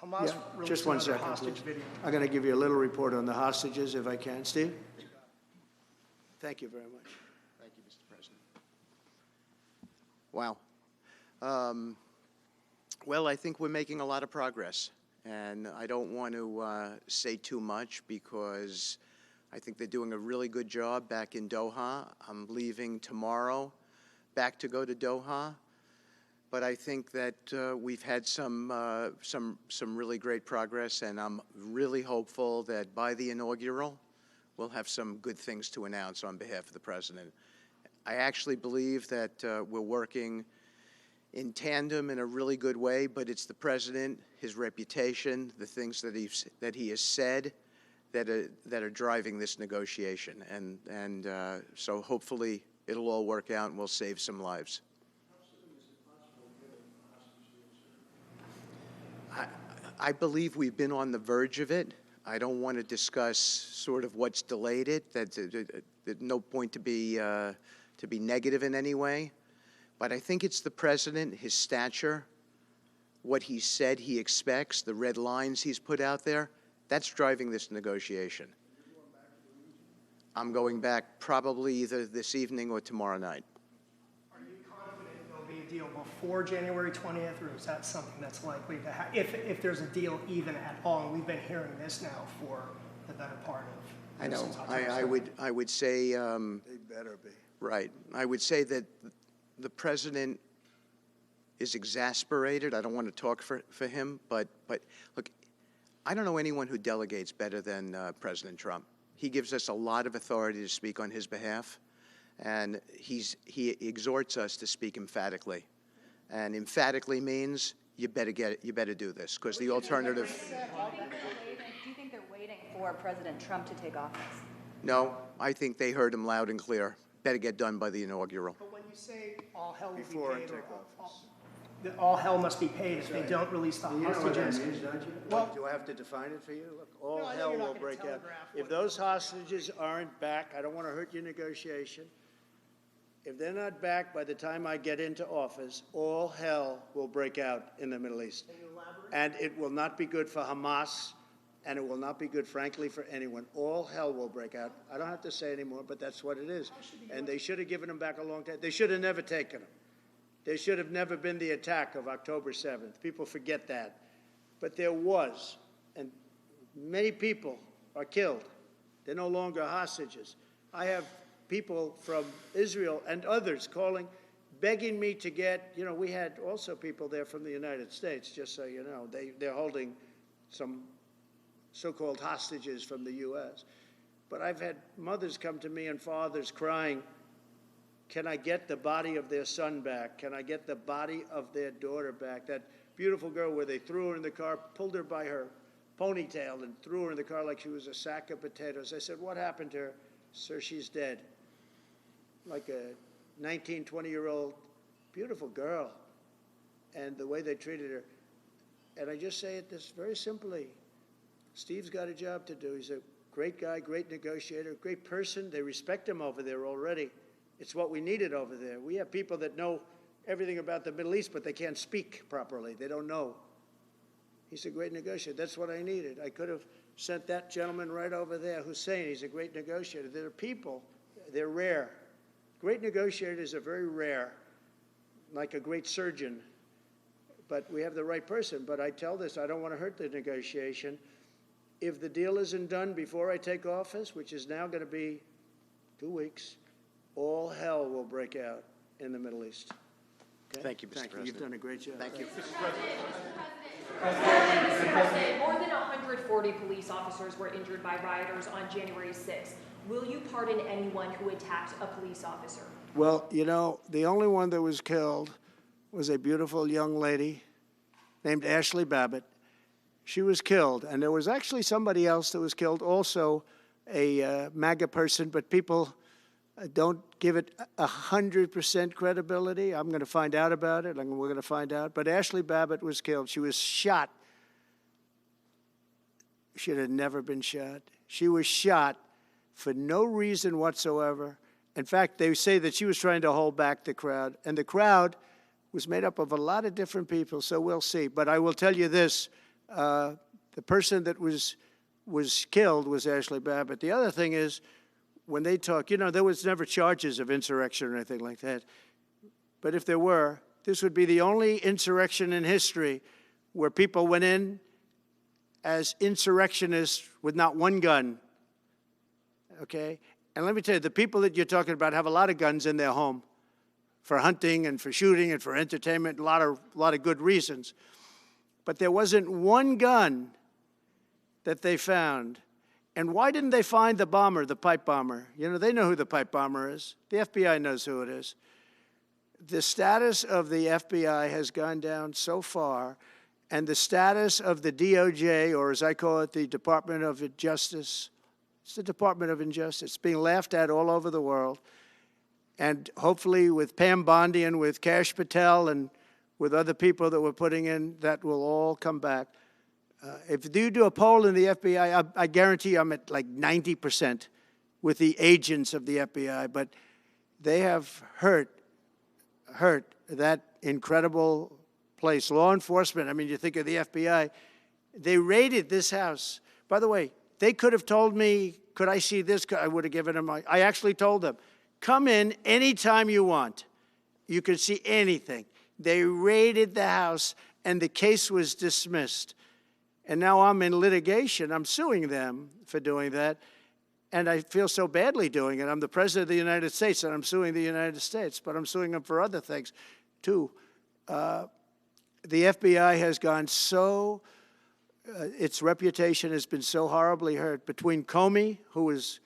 Hamas Yeah, released just one another second, hostage please. video. I'm going to give you a little report on the hostages, if I can. Steve? Thank you very much. Thank you, Mr. President. Wow. Well, I think we're making a lot of progress, and I don't want to say too much because I think they're doing a really good job back in Doha. I'm leaving tomorrow back to go to Doha, but I think that we've had some really great progress, and I'm really hopeful that by the inaugural, we'll have some good things to announce on behalf of the President. I actually believe that we're working in tandem in a really good way, but it's the President, his reputation, the things that he has said that are driving this negotiation. And so hopefully it'll all work out and we'll save some lives. I believe we've been on the verge of it. I don't want to discuss sort of what's delayed it. There's no point to be negative in any way. But I think it's the President, his stature, what he said he expects, the red lines he's put out there, that's driving this negotiation. I'm going back probably either this evening or tomorrow night. Are you confident there'll be a deal before January 20th, or is that something that's likely to happen, if there's a deal even at all? And we've been hearing this now for the better part of... I know. since October 2nd. I would say, They better be. right, I would say that the President is exasperated. I don't want to talk for him, but look, I don't know anyone who delegates better than President Trump. He gives us a lot of authority to speak on his behalf, and he exhorts us to speak emphatically. And emphatically means you better do this, because the alternative. Do you think they're waiting for President Trump to take office? No, I think they heard him loud and clear. Better get done by the inaugural. But when you say all hell will Before I be paid, take or office. all hell must be paid if they don't release the You know what that hostages. means, don't you? Well- Do I have to define it for you? Look, all No, I know hell you're not will gonna break out. telegraph If what- those hostages aren't back, I don't want to hurt your negotiation. If they're not back by the time I get into office, all hell will break out in the Middle East. Can you elaborate? And it will not be good for Hamas, and it will not be good, frankly, for anyone. All hell will break out. I don't have to say anymore, but that's what it is. And they should have given them back a long time. They should have never taken them. There should have never been the attack of October 7th. People forget that. But there was, and many people are killed. They're no longer hostages. I have people from Israel and others calling, begging me to get, we had also people there from the United States, just so you know. They're holding some so-called hostages from the U.S. But I've had mothers come to me and fathers crying, can I get the body of their son back? Can I get the body of their daughter back? That beautiful girl where they threw her in the car, pulled her by her ponytail and threw her in the car like she was a sack of potatoes. I said, what happened to her? Sir, she's dead. Like a 19, 20-year-old beautiful girl. And the way they treated her. And I just say it this very simply. Steve's got a job to do. He's a great guy, great negotiator, great person. They respect him over there already. It's what we needed over there. We have people that know everything about the Middle East, but they can't speak properly. They don't know. He's a great negotiator. That's what I needed. I could have sent that gentleman right over there, Hussein. He's a great negotiator. There are people, they're rare. Great negotiators are very rare, like a great surgeon. But we have the right person. But I tell this, I don't want to hurt the negotiation. If the deal isn't done before I take office, which is now going to be 2 weeks, all hell will break out in the Middle East. Okay? Thank you, Mr. President. You've done a great job. Thank you. Mr. President, more than 140 police officers were injured by rioters on January 6th. Will you pardon anyone who attacked a police officer? Well, the only one that was killed was a beautiful young lady named Ashley Babbitt. She was killed, and there was actually somebody else that was killed, also a MAGA person, but people don't give it 100% credibility. I'm going to find out about it, and we're going to find out. But Ashley Babbitt was killed. She was shot. She had never been shot. She was shot for no reason whatsoever. In fact, they say that she was trying to hold back the crowd, and the crowd was made up of a lot of different people, so we'll see. But I will tell you this, the person that was killed was Ashley Babbitt. The other thing is, when they talk, there was never charges of insurrection or anything like that. But if there were, this would be the only insurrection in history where people went in as insurrectionists with not one gun, okay? And let me tell you, the people that you're talking about have a lot of guns in their home for hunting and for shooting and for entertainment, a lot of good reasons. But there wasn't one gun that they found. And why didn't they find the bomber, the pipe bomber? They know who the pipe bomber is. The FBI knows who it is. The status of the FBI has gone down so far, and the status of the DOJ, or as I call it, the Department of Justice, it's the Department of Injustice. It's being laughed at all over the world. And hopefully with Pam Bondi and with Kash Patel and with other people that we're putting in, that will all come back. If you do a poll in the FBI, I guarantee I'm at like 90% with the agents of the FBI, but they have hurt that incredible place. Law enforcement, you think of the FBI, they raided this house. By the way, they could have told me, could I see this? I would have given them, I actually told them, come in anytime you want. You can see anything. They raided the house, and the case was dismissed. And now I'm in litigation. I'm suing them for doing that. And I feel so badly doing it. I'm the President of the United States, and I'm suing the United States. But I'm suing them for other things, too. The FBI has gone so, its reputation has been so horribly hurt. Between Comey, who is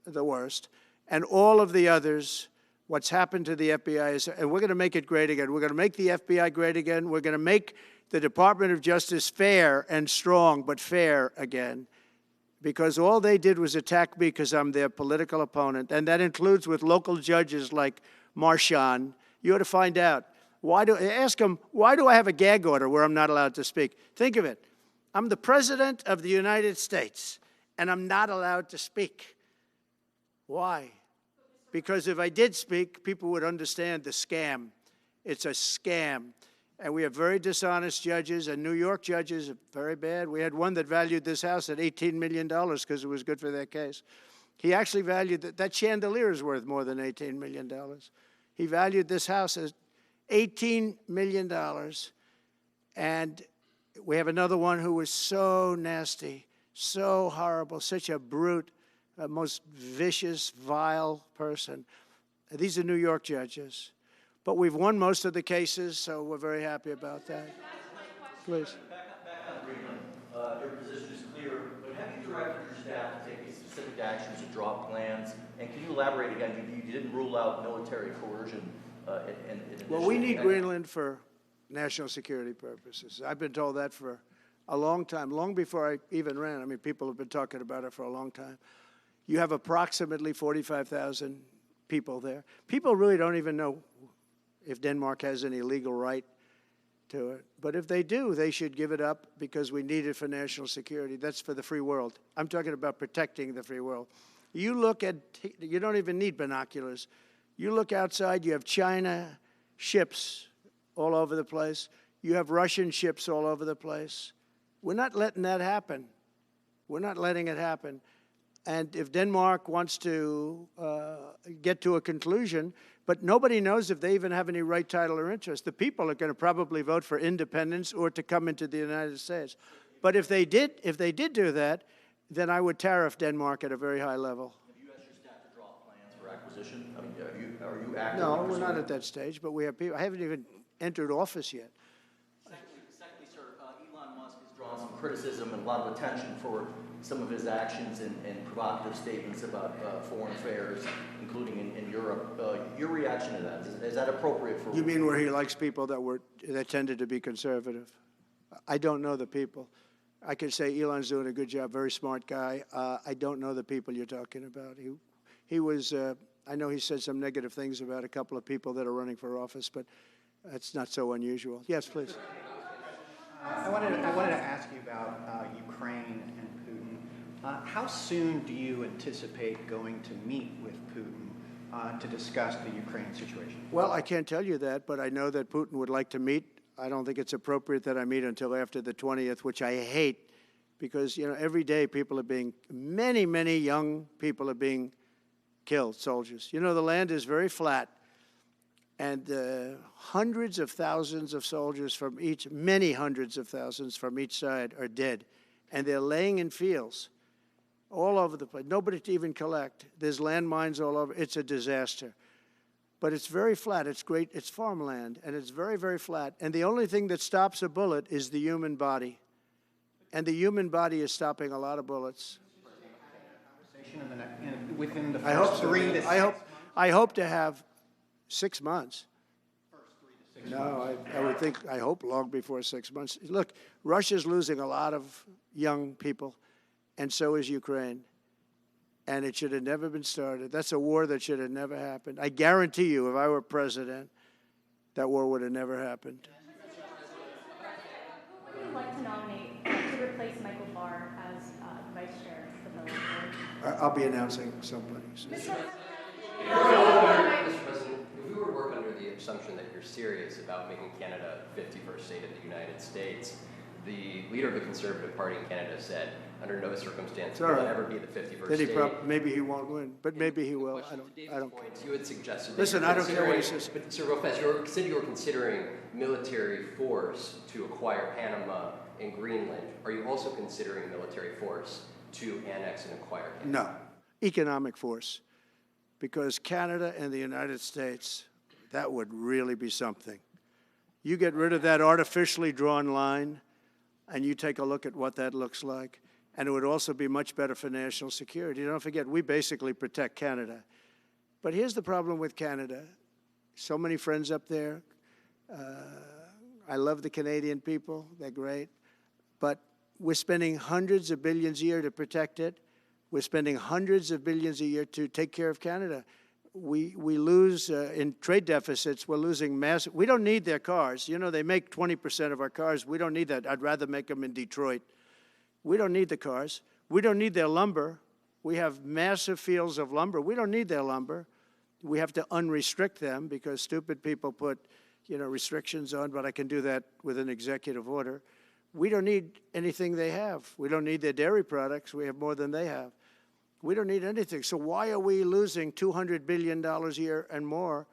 the worst, and all of the others, what's happened to the FBI is, and we're going to make it great again. We're going to make the FBI great again. We're going to make the Department of Justice fair and strong, but fair again, because all they did was attack me because I'm their political opponent, and that includes with local judges like Marchand. You ought to find out. Ask them, why do I have a gag order where I'm not allowed to speak? Think of it. I'm the President of the United States, and I'm not allowed to speak. Why? Because if I did speak, people would understand the scam. It's a scam. And we have very dishonest judges, and New York judges are very bad. We had one that valued this house at $18 million because it was good for their case. He actually valued that chandelier is worth more than $18 million. He valued this house as $18 million. And we have another one who was so nasty, so horrible, such a brute, a most vicious, vile person. These are New York judges. But we've won most of the cases, so we're very happy about that. Please. Back on Greenland, your position is clear, but have you directed your staff to take these specific actions to draw plans? And can you elaborate again? You didn't rule out military coercion. Well, we need Greenland for national security purposes. I've been told that for a long time, long before I even ran. I mean, people have been talking about it for a long time. You have approximately 45,000 people there. People really don't even know if Denmark has any legal right to it. But if they do, they should give it up because we need it for national security. That's for the free world. I'm talking about protecting the free world. You look at, you don't even need binoculars. You look outside, you have China ships all over the place. You have Russian ships all over the place. We're not letting that happen. We're not letting it happen. And if Denmark wants to get to a conclusion, but nobody knows if they even have any right, title, or interest. The people are going to probably vote for independence or to come into the United States. But if they did do that, then I would tariff Denmark at a very high level. Have you asked your staff to draw plans for acquisition? I mean, are you actively No, we're pursuing not at that stage, but we have people. I haven't even entered office yet. Secondly, sir, Elon Musk has drawn some criticism and a lot of attention for some of his actions and provocative statements about foreign affairs, including in Europe. Your reaction to that, is that appropriate for... You mean where he likes people that tended to be conservative? I don't know the people. I can say Elon's doing a good job, very smart guy. I don't know the people you're talking about. He was, I know he said some negative things about a couple of people that are running for office, but that's not so unusual. Yes, please. I wanted to ask you about Ukraine and Putin. How soon do you anticipate going to meet with Putin to discuss the Ukraine situation? Well, I can't tell you that, but I know that Putin would like to meet. I don't think it's appropriate that I meet until after the 20th, which I hate, because, you know, every day people are being, many, many young people are being killed, soldiers. You know, the land is very flat, and hundreds of thousands of soldiers from each, many hundreds of thousands from each side are dead, and they're laying in fields all over the place. Nobody to even collect. There's landmines all over. It's a disaster. But it's very flat. It's great. It's farmland, and it's very, very flat. And the only thing that stops a bullet is the human body. And the human body is stopping a lot of bullets. Within the I hope first so. 3 to 6 months? I hope to have 6 months. First 3 to 6 months. No, I would think, I hope long before 6 months. Look, Russia's losing a lot of young people, and so is Ukraine. And it should have never been started. That's a war that should have never happened. I guarantee you, if I were president, that war would have never happened. Who would you like to nominate to replace Michael Barr as vice chair of the board? I'll be announcing somebody. Mr. President, if we were to work under the assumption that you're serious about making Canada 51st state of the United States, the leader of the Conservative Party in Canada said, under no circumstance will it ever be the 51st state. Maybe he won't win, but maybe he will. I don't care. You had suggested. Listen, I don't care what he says. But Sir, real fast, you said you were considering military force to acquire Panama and Greenland. Are you also considering military force to annex and acquire Canada? No, economic force, because Canada and the United States, that would really be something. You get rid of that artificially drawn line, and you take a look at what that looks like. And it would also be much better for national security. Don't forget, we basically protect Canada. But here's the problem with Canada. So many friends up there. I love the Canadian people. They're great. But we're spending hundreds of billions a year to protect it. We're spending hundreds of billions a year to take care of Canada. We lose in trade deficits. We're losing massive. We don't need their cars. You know, they make 20% of our cars. We don't need that. I'd rather make them in Detroit. We don't need the cars. We don't need their lumber. We have massive fields of lumber. We don't need their lumber. We have to unrestrict them because stupid people put restrictions on, but I can do that with an executive order. We don't need anything they have. We don't need their dairy products. We have more than they have. We don't need anything. So why are we losing $200 billion a year and more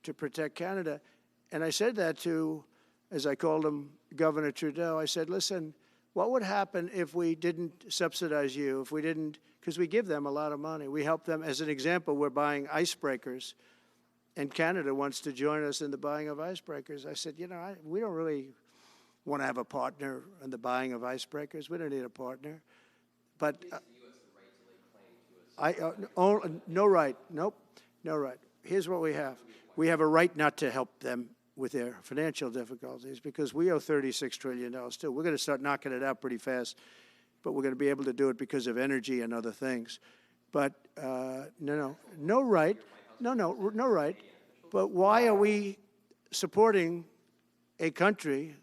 to protect Canada? And I said that to, as I called him, Governor Trudeau. I said, listen, what would happen if we didn't subsidize you, if we didn't, because we give them a lot of money. We help them. As an example, we're buying icebreakers, and Canada wants to join us in the buying of icebreakers. I said, we don't really want to have a partner in the buying of icebreakers. We don't need a partner. But no right. Nope, no right. Here's what we have. We have a right not to help them with their financial difficulties because we owe $36 trillion too. We're going to start knocking it out pretty fast, but we're going to be able to do it because of energy and other things. But no right. No right. But why are we supporting a country,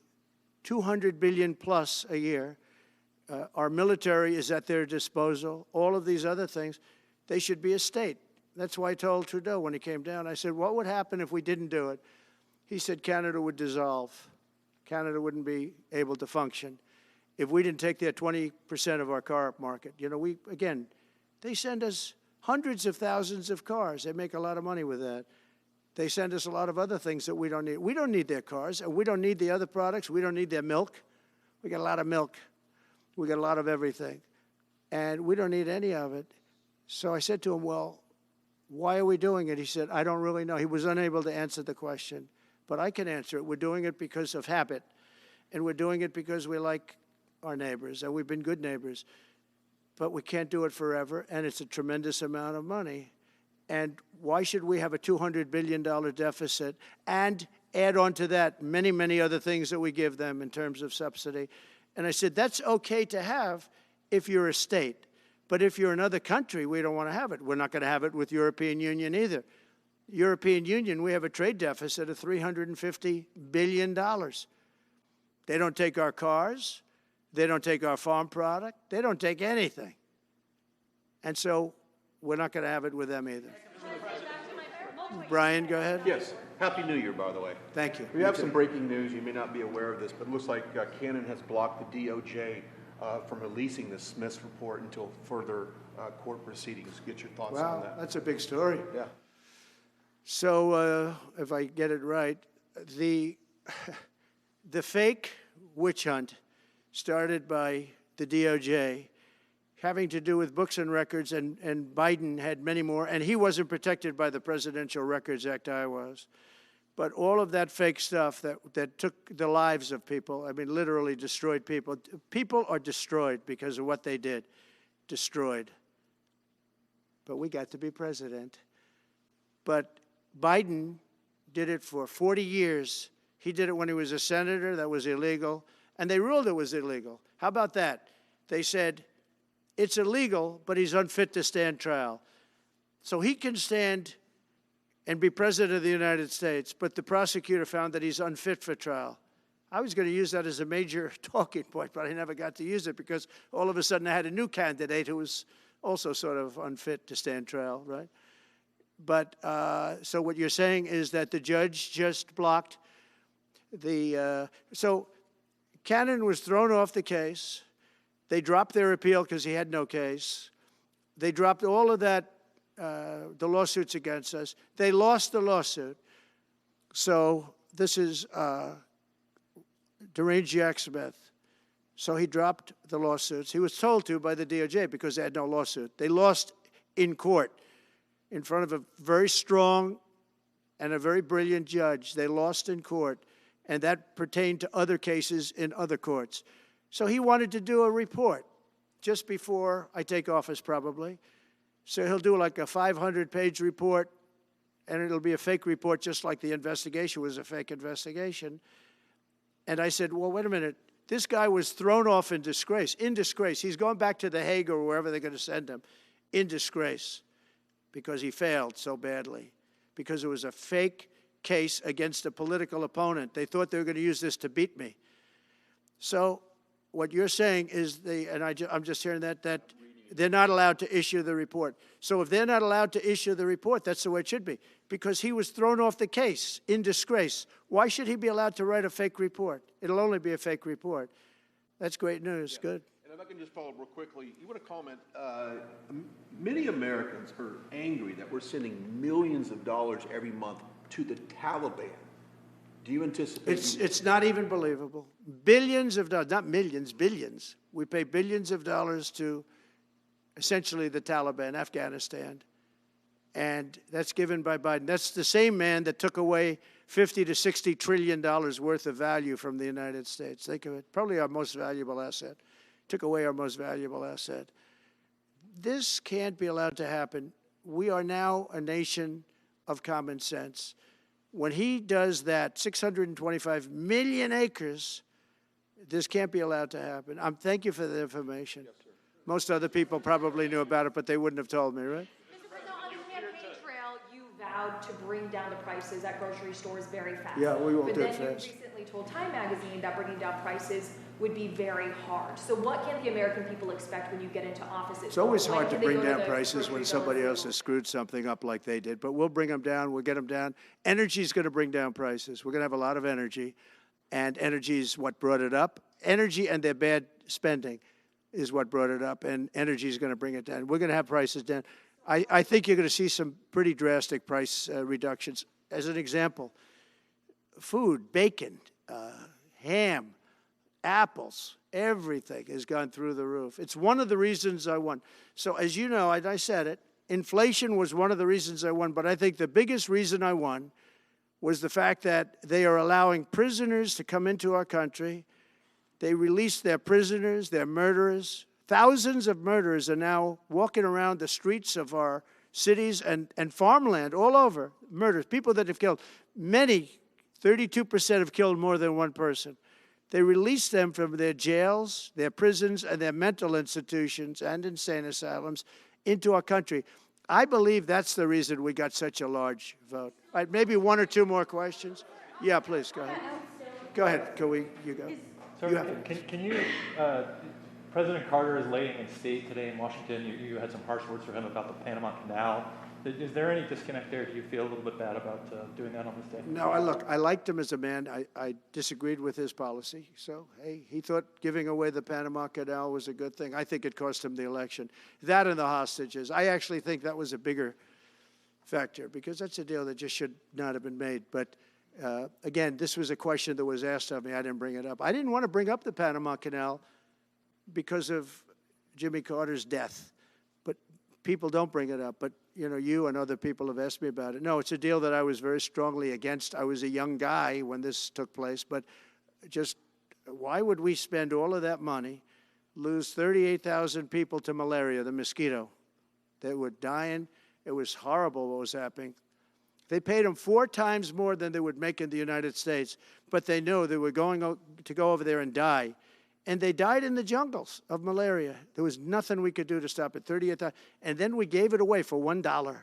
$200 billion plus a year? Our military is at their disposal. All of these other things, they should be a state. That's why I told Trudeau when he came down, I said, what would happen if we didn't do it? He said Canada would dissolve. Canada wouldn't be able to function if we didn't take their 20% of our car market. They send us hundreds of thousands of cars. They make a lot of money with that. They send us a lot of other things that we don't need. We don't need their cars, and we don't need the other products. We don't need their milk. We got a lot of milk. We got a lot of everything, and we don't need any of it. So I said to him, well, why are we doing it? He said, I don't really know. He was unable to answer the question, but I can answer it. We're doing it because of habit, and we're doing it because we like our neighbors, and we've been good neighbors, but we can't do it forever, and it's a tremendous amount of money. And why should we have a $200 billion deficit and add on to that many, many other things that we give them in terms of subsidy? And I said, that's okay to have if you're a state. But if you're another country, we don't want to have it. We're not going to have it with European Union either. European Union, we have a trade deficit of $350 billion. They don't take our cars. They don't take our farm product. They don't take anything. And so we're not going to have it with them either. Brian, go ahead. Yes. Happy New Year, by the way. Thank you. We have some breaking news. You may not be aware of this, but it looks like Cannon has blocked the DOJ from releasing the Smith's report until further court proceedings. Get your thoughts on that. Wow, that's a big story. Yeah. So if I get it right, the fake witch hunt started by the DOJ having to do with books and records, and Biden had many more, and he wasn't protected by the Presidential Records Act, I was. But all of that fake stuff that took the lives of people, I mean, literally destroyed people. People are destroyed because of what they did, destroyed. But we got to be president. But Biden did it for 40 years. He did it when he was a senator. That was illegal. And they ruled it was illegal. How about that? They said, it's illegal, but he's unfit to stand trial. So he can stand and be president of the United States, but the prosecutor found that he's unfit for trial. I was going to use that as a major talking point, but I never got to use it because all of a sudden I had a new candidate who was also sort of unfit to stand trial, right? But so what you're saying is that the judge just blocked the, so Cannon was thrown off the case. They dropped their appeal because he had no case. They dropped all of that, the lawsuits against us. They lost the lawsuit. So this is deranged Jack Smith. So he dropped the lawsuits. He was told to by the DOJ because they had no lawsuit. They lost in court in front of a very strong and a very brilliant judge. They lost in court, and that pertained to other cases in other courts. So he wanted to do a report just before I take office, probably. So he'll do like a 500-page report, and it'll be a fake report just like the investigation was a fake investigation. And I said, well, wait a minute. This guy was thrown off in disgrace. In disgrace. He's going back to The Hague or wherever they're going to send him. In disgrace. Because he failed so badly. Because it was a fake case against a political opponent. They thought they were going to use this to beat me. So what you're saying is, I'm just hearing that they're not allowed to issue the report. So if they're not allowed to issue the report, that's the way it should be. Because he was thrown off the case in disgrace. Why should he be allowed to write a fake report? It'll only be a fake report. That's great news. Yeah. Good. And if I can just follow up real quickly, you want to comment, many Americans are angry that we're sending millions of dollars every month to the Taliban. Do you anticipate? It's not even believable. Billions of dollars, not millions, billions. We pay billions of dollars to essentially the Taliban, Afghanistan. And that's given by Biden. That's the same man that took away $50 to $60 trillion worth of value from the United States. Think of it. Probably our most valuable asset. Took away our most valuable asset. This can't be allowed to happen. We are now a nation of common sense. When he does that, 625 million acres, this can't be allowed to happen. Thank you for the information. Yes, sir. Most other people probably knew about it, but they wouldn't have told me, right? Mr. President, on the campaign trail, you vowed to bring down the prices at grocery stores very fast. Yeah, we won't do it But then you fast. recently told Time Magazine that bringing down prices would be very hard. So what can the American people expect when you get into office? It's always hard to bring down prices when somebody else has screwed something up like they did. But we'll bring them down. We'll get them down. Energy is going to bring down prices. We're going to have a lot of energy. And energy is what brought it up. Energy and their bad spending is what brought it up. And energy is going to bring it down. We're going to have prices down. I think you're going to see some pretty drastic price reductions. As an example, food, bacon, ham, apples, everything has gone through the roof. It's one of the reasons I won. So as you know, I said it, inflation was one of the reasons I won, but I think the biggest reason I won was the fact that they are allowing prisoners to come into our country. They released their prisoners, their murderers. Thousands of murderers are now walking around the streets of our cities and farmland all over. Murders, people that have killed. Many, 32% have killed more than one person. They released them from their jails, their prisons, and their mental institutions and insane asylums into our country. I believe that's the reason we got such a large vote. All right, maybe one or two more questions. Yeah, please, go ahead. Go ahead, you go. Sir, can you, President Carter is laying in state today in Washington. You had some harsh words for him about the Panama Canal. Is there any disconnect there? Do you feel a little bit bad about doing that on this day? No, I liked him as a man. I disagreed with his policy. So, hey, he thought giving away the Panama Canal was a good thing. I think it cost him the election. That and the hostages. I actually think that was a bigger factor because that's a deal that just should not have been made. But, again, this was a question that was asked of me. I didn't bring it up. I didn't want to bring up the Panama Canal because of Jimmy Carter's death. But people don't bring it up. But, you know, you and other people have asked me about it. No, it's a deal that I was very strongly against. I was a young guy when this took place. But just why would we spend all of that money, lose 38,000 people to malaria, the mosquito? They were dying. It was horrible what was happening. They paid them 4 times more than they would make in the United States, but they knew they were going to go over there and die. And they died in the jungles of malaria. There was nothing we could do to stop it. 38,000, and then we gave it away for $1.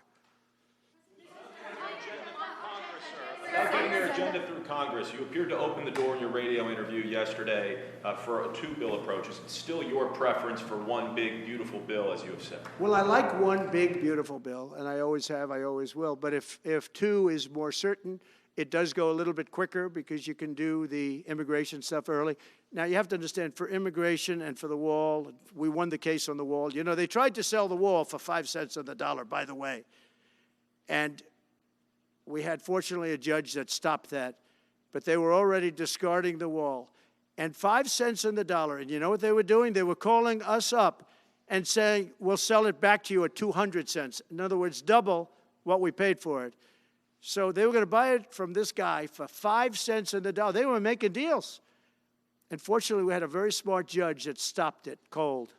About getting your agenda through Congress, you appeared to open the door in your radio interview yesterday for a 2-bill approach. Is it still your preference for one big, beautiful bill, as you have said? Well, I like one big, beautiful bill, and I always have, I always will. But if 2 is more certain, it does go a little bit quicker because you can do the immigration stuff early. Now, you have to understand, for immigration and for the wall, we won the case on the wall. You know, they tried to sell the wall for 5 cents on the dollar, by the way. And we had, fortunately, a judge that stopped that. But they were already discarding the wall. And 5 cents on the dollar. And you know what they were doing? They were calling us up and saying, we'll sell it back to you at 200 cents. In other words, double what we paid for it. So they were going to buy it from this guy for 5 cents on the dollar. They were making deals. And fortunately, we had a very smart judge that stopped it cold.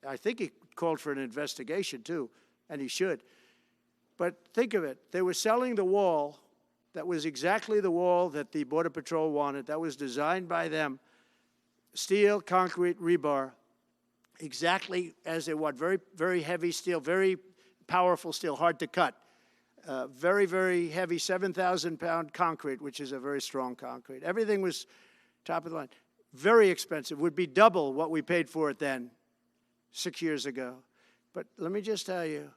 I think he called for an investigation, too, and he should. But think of it. They were selling the wall that was exactly the wall that the Border Patrol wanted. That was designed by them. Steel, concrete, rebar, exactly as they want. Very, very heavy steel, very powerful steel, hard to cut. Very, very heavy, 7,000-pound concrete, which is a very strong concrete. Everything was top of the line. Very expensive. Would be double what we paid for it then, 6 years ago. But let me just tell you,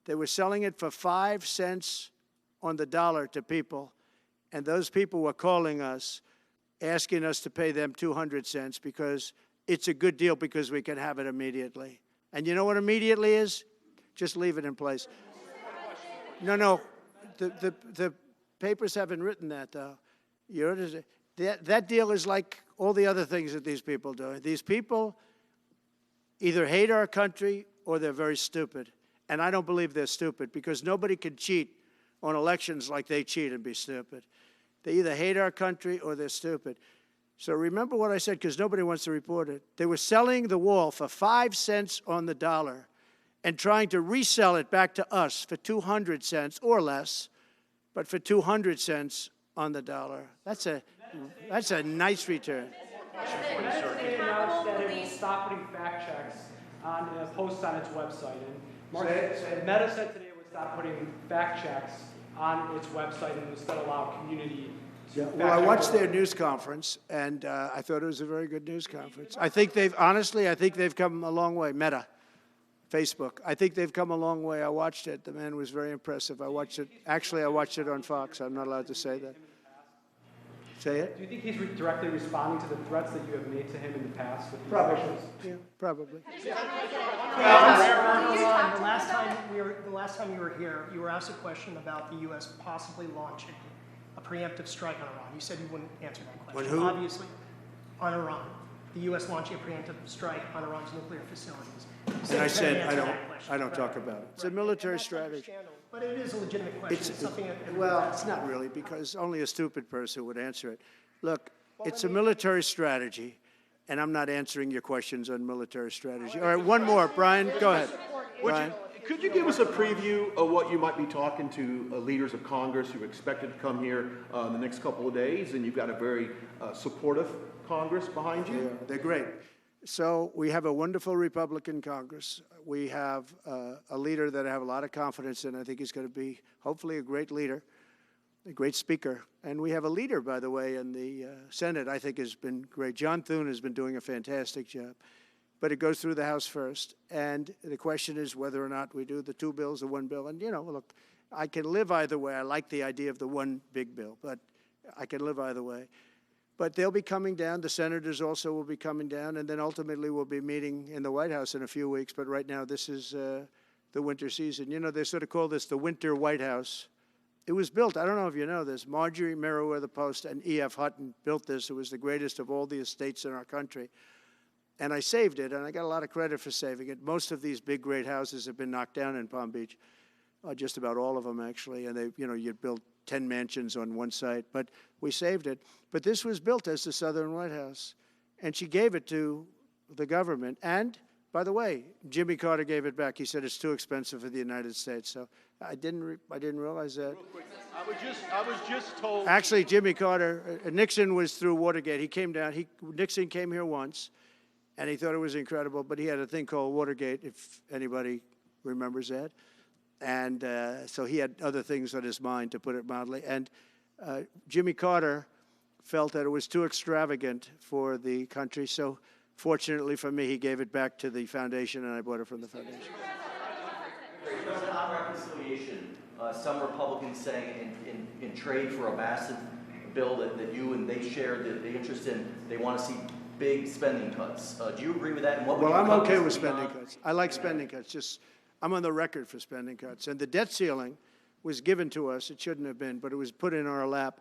they were selling it for 5 cents on the dollar to people, and those people were calling us, asking us to pay them 200 cents because it's a good deal because we can have it immediately. And you know what immediately is? Just leave it in place. No, the papers haven't written that, though. That deal is like all the other things that these people do. These people either hate our country or they're very stupid. And I don't believe they're stupid because nobody can cheat on elections like they cheat and be stupid. They either hate our country or they're stupid. So remember what I said because nobody wants to report it. They were selling the wall for 5 cents on the dollar and trying to resell it back to us for 200 cents or less, but for 200 cents on the dollar. That's a nice return. Meta today announced that it will stop putting fact checks on posts on its website. And Meta said today it would stop putting fact checks on its website and instead allow community to fact Well, I check watched it. their news conference, and I thought it was a very good news conference. I think they've come a long way. Meta, Facebook. I think they've come a long way. I watched it. The man was very impressive. I watched it on Fox. I'm not allowed to say that. Say it? Do you think he's directly responding to the threats that you have made to him in the past with these Probably. officials? Yeah, probably. The last time you were here, you were asked a question about the U.S. possibly launching a preemptive strike on Iran. You said you wouldn't answer that question. On who? Obviously, on Iran. The U.S. launching a preemptive strike on Iran's nuclear facilities. And I said I don't talk about it. It's a military strategy. But it is a legitimate question. It's something that Well, it's not really, because only a stupid person would answer it. Look, it's a military strategy, and I'm not answering your questions on military strategy. All right, one more. Brian, go ahead. Brian. Could you give us a preview of what you might be talking to leaders of Congress who are expected to come here in the next couple of days? And you've got a very supportive Congress behind you. Yeah, they're great. So we have a wonderful Republican Congress. We have a leader that I have a lot of confidence in. I think he's going to be hopefully a great leader, a great speaker. And we have a leader, by the way, in the Senate I think has been great. John Thune has been doing a fantastic job. But it goes through the House first. And the question is whether or not we do the 2 bills or 1 bill. And, look, I can live either way. I like the idea of the one big bill, but I can live either way. But they'll be coming down. The senators also will be coming down. And then ultimately we'll be meeting in the White House in a few weeks. But right now this is the winter season. They sort of call this the winter White House. It was built, I don't know if you know this, Marjorie Meriwether Post and E.F. Hutton built this. It was the greatest of all the estates in our country. And I saved it, and I got a lot of credit for saving it. Most of these big, great houses have been knocked down in Palm Beach, just about all of them, actually. And you'd build 10 mansions on one site, but we saved it. But this was built as the Southern White House, and she gave it to the government. And, by the way, Jimmy Carter gave it back. He said it's too expensive for the United States. So I didn't realize that. Real quick, I was just told. Actually, Jimmy Carter, Nixon was through Watergate. He came down. Nixon came here once, and he thought it was incredible. But he had a thing called Watergate, if anybody remembers that. And so he had other things on his mind, to put it mildly. And Jimmy Carter felt that it was too extravagant for the country. So fortunately for me, he gave it back to the foundation, and I bought it from the foundation. On reconciliation, some Republicans saying in trade for a massive bill that you and they share the interest in, they want to see big spending cuts. Do you agree with that? And what would Well, I'm okay with spending spending cuts. I like spending cuts. I'm on the record for spending cuts. And the debt ceiling was given to us. It shouldn't have been, but it was put in our lap.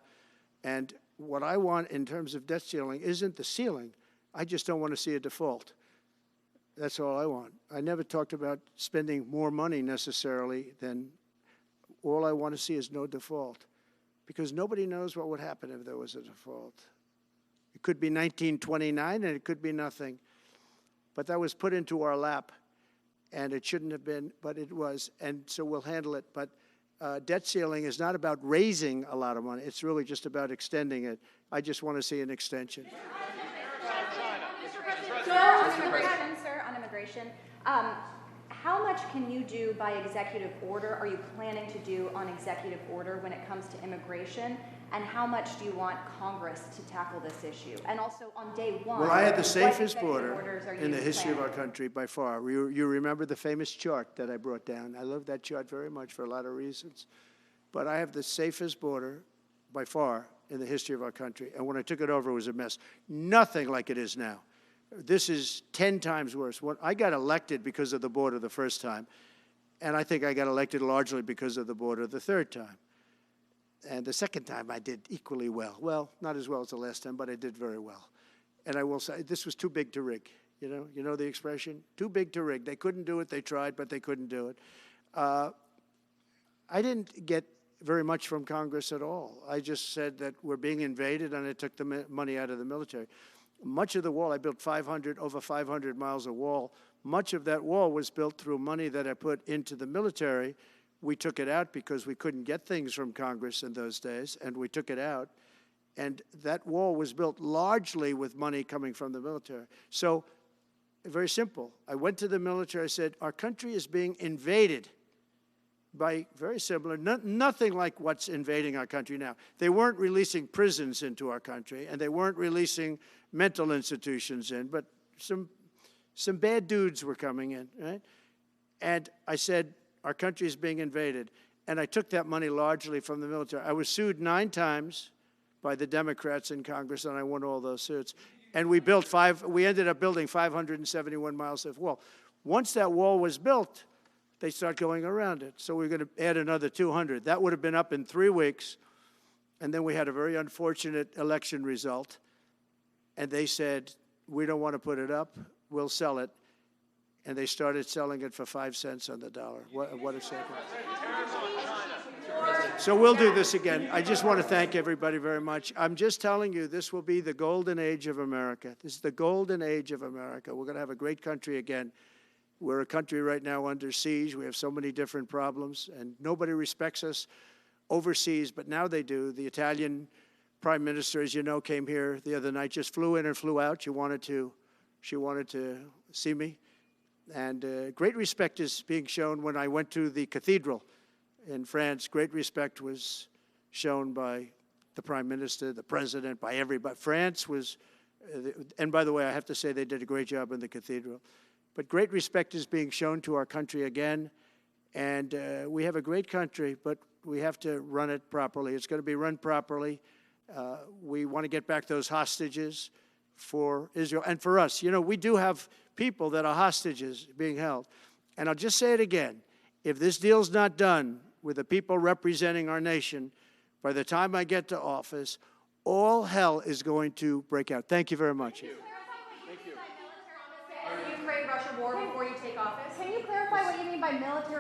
And what I want in terms of debt ceiling isn't the ceiling. I just don't want to see a default. That's all I want. I never talked about spending more money necessarily than all I want to see is no default, because nobody knows what would happen if there was a default. It could be 1929 and it could be nothing. But that was put into our lap. And it shouldn't have been, but it was, and so we'll handle it. But debt ceiling is not about raising a lot of money. It's really just about extending it. I just want to see an extension. On immigration, how much can you do by executive order? Are you planning to do on executive order when it comes to immigration? And how much do you want Congress to tackle this issue? And also on day one, Well, I had the what safest executive border orders are in the you history of our planning? country by far. You remember the famous chart that I brought down. I love that chart very much for a lot of reasons. But I have the safest border by far in the history of our country. And when I took it over, it was a mess. Nothing like it is now. This is 10 times worse. When I got elected because of the border the first time, and I think I got elected largely because of the border the third time. And the second time I did equally well. Well, not as well as the last time, but I did very well. And I will say, this was too big to rig. You know the expression? Too big to rig. They couldn't do it. They tried, but they couldn't do it. I didn't get very much from Congress at all. I just said that we're being invaded, and I took the money out of the military. Much of the wall, I built over 500 miles of wall. Much of that wall was built through money that I put into the military. We took it out because we couldn't get things from Congress in those days, and we took it out. And that wall was built largely with money coming from the military. So, very simple. I went to the military, I said, our country is being invaded by very similar, nothing like what's invading our country now. They weren't releasing prisons into our country, and they weren't releasing mental institutions in, but some bad dudes were coming in, right? And I said, our country is being invaded. And I took that money largely from the military. I was sued 9 times by the Democrats in Congress, and I won all those suits. And we ended up building 571 miles of wall. Once that wall was built, they start going around it. So we're going to add another 200. That would have been up in 3 weeks. And then we had a very unfortunate election result. And they said, we don't want to put it up. We'll sell it. And they started selling it for 5 cents on the dollar. What a second. So we'll do this again. I just want to thank everybody very much. I'm just telling you, this will be the golden age of America. This is the golden age of America. We're going to have a great country again. We're a country right now under siege. We have so many different problems, and nobody respects us overseas, but now they do. The Italian prime minister, as you know, came here the other night, just flew in and flew out. She wanted to see me. And great respect is being shown when I went to the cathedral in France. Great respect was shown by the prime minister, the president, by everybody. France was, and by the way, I have to say they did a great job in the cathedral. But great respect is being shown to our country again. And we have a great country, but we have to run it properly. It's going to be run properly. We want to get back those hostages for Israel and for us. You know, we do have people that are hostages being held. And I'll just say it again. If this deal's not done with the people representing our nation, by the time I get to office, all hell is going to break out. Thank you very much. Ukraine-Russia war before you take office? Can you clarify what you mean by military?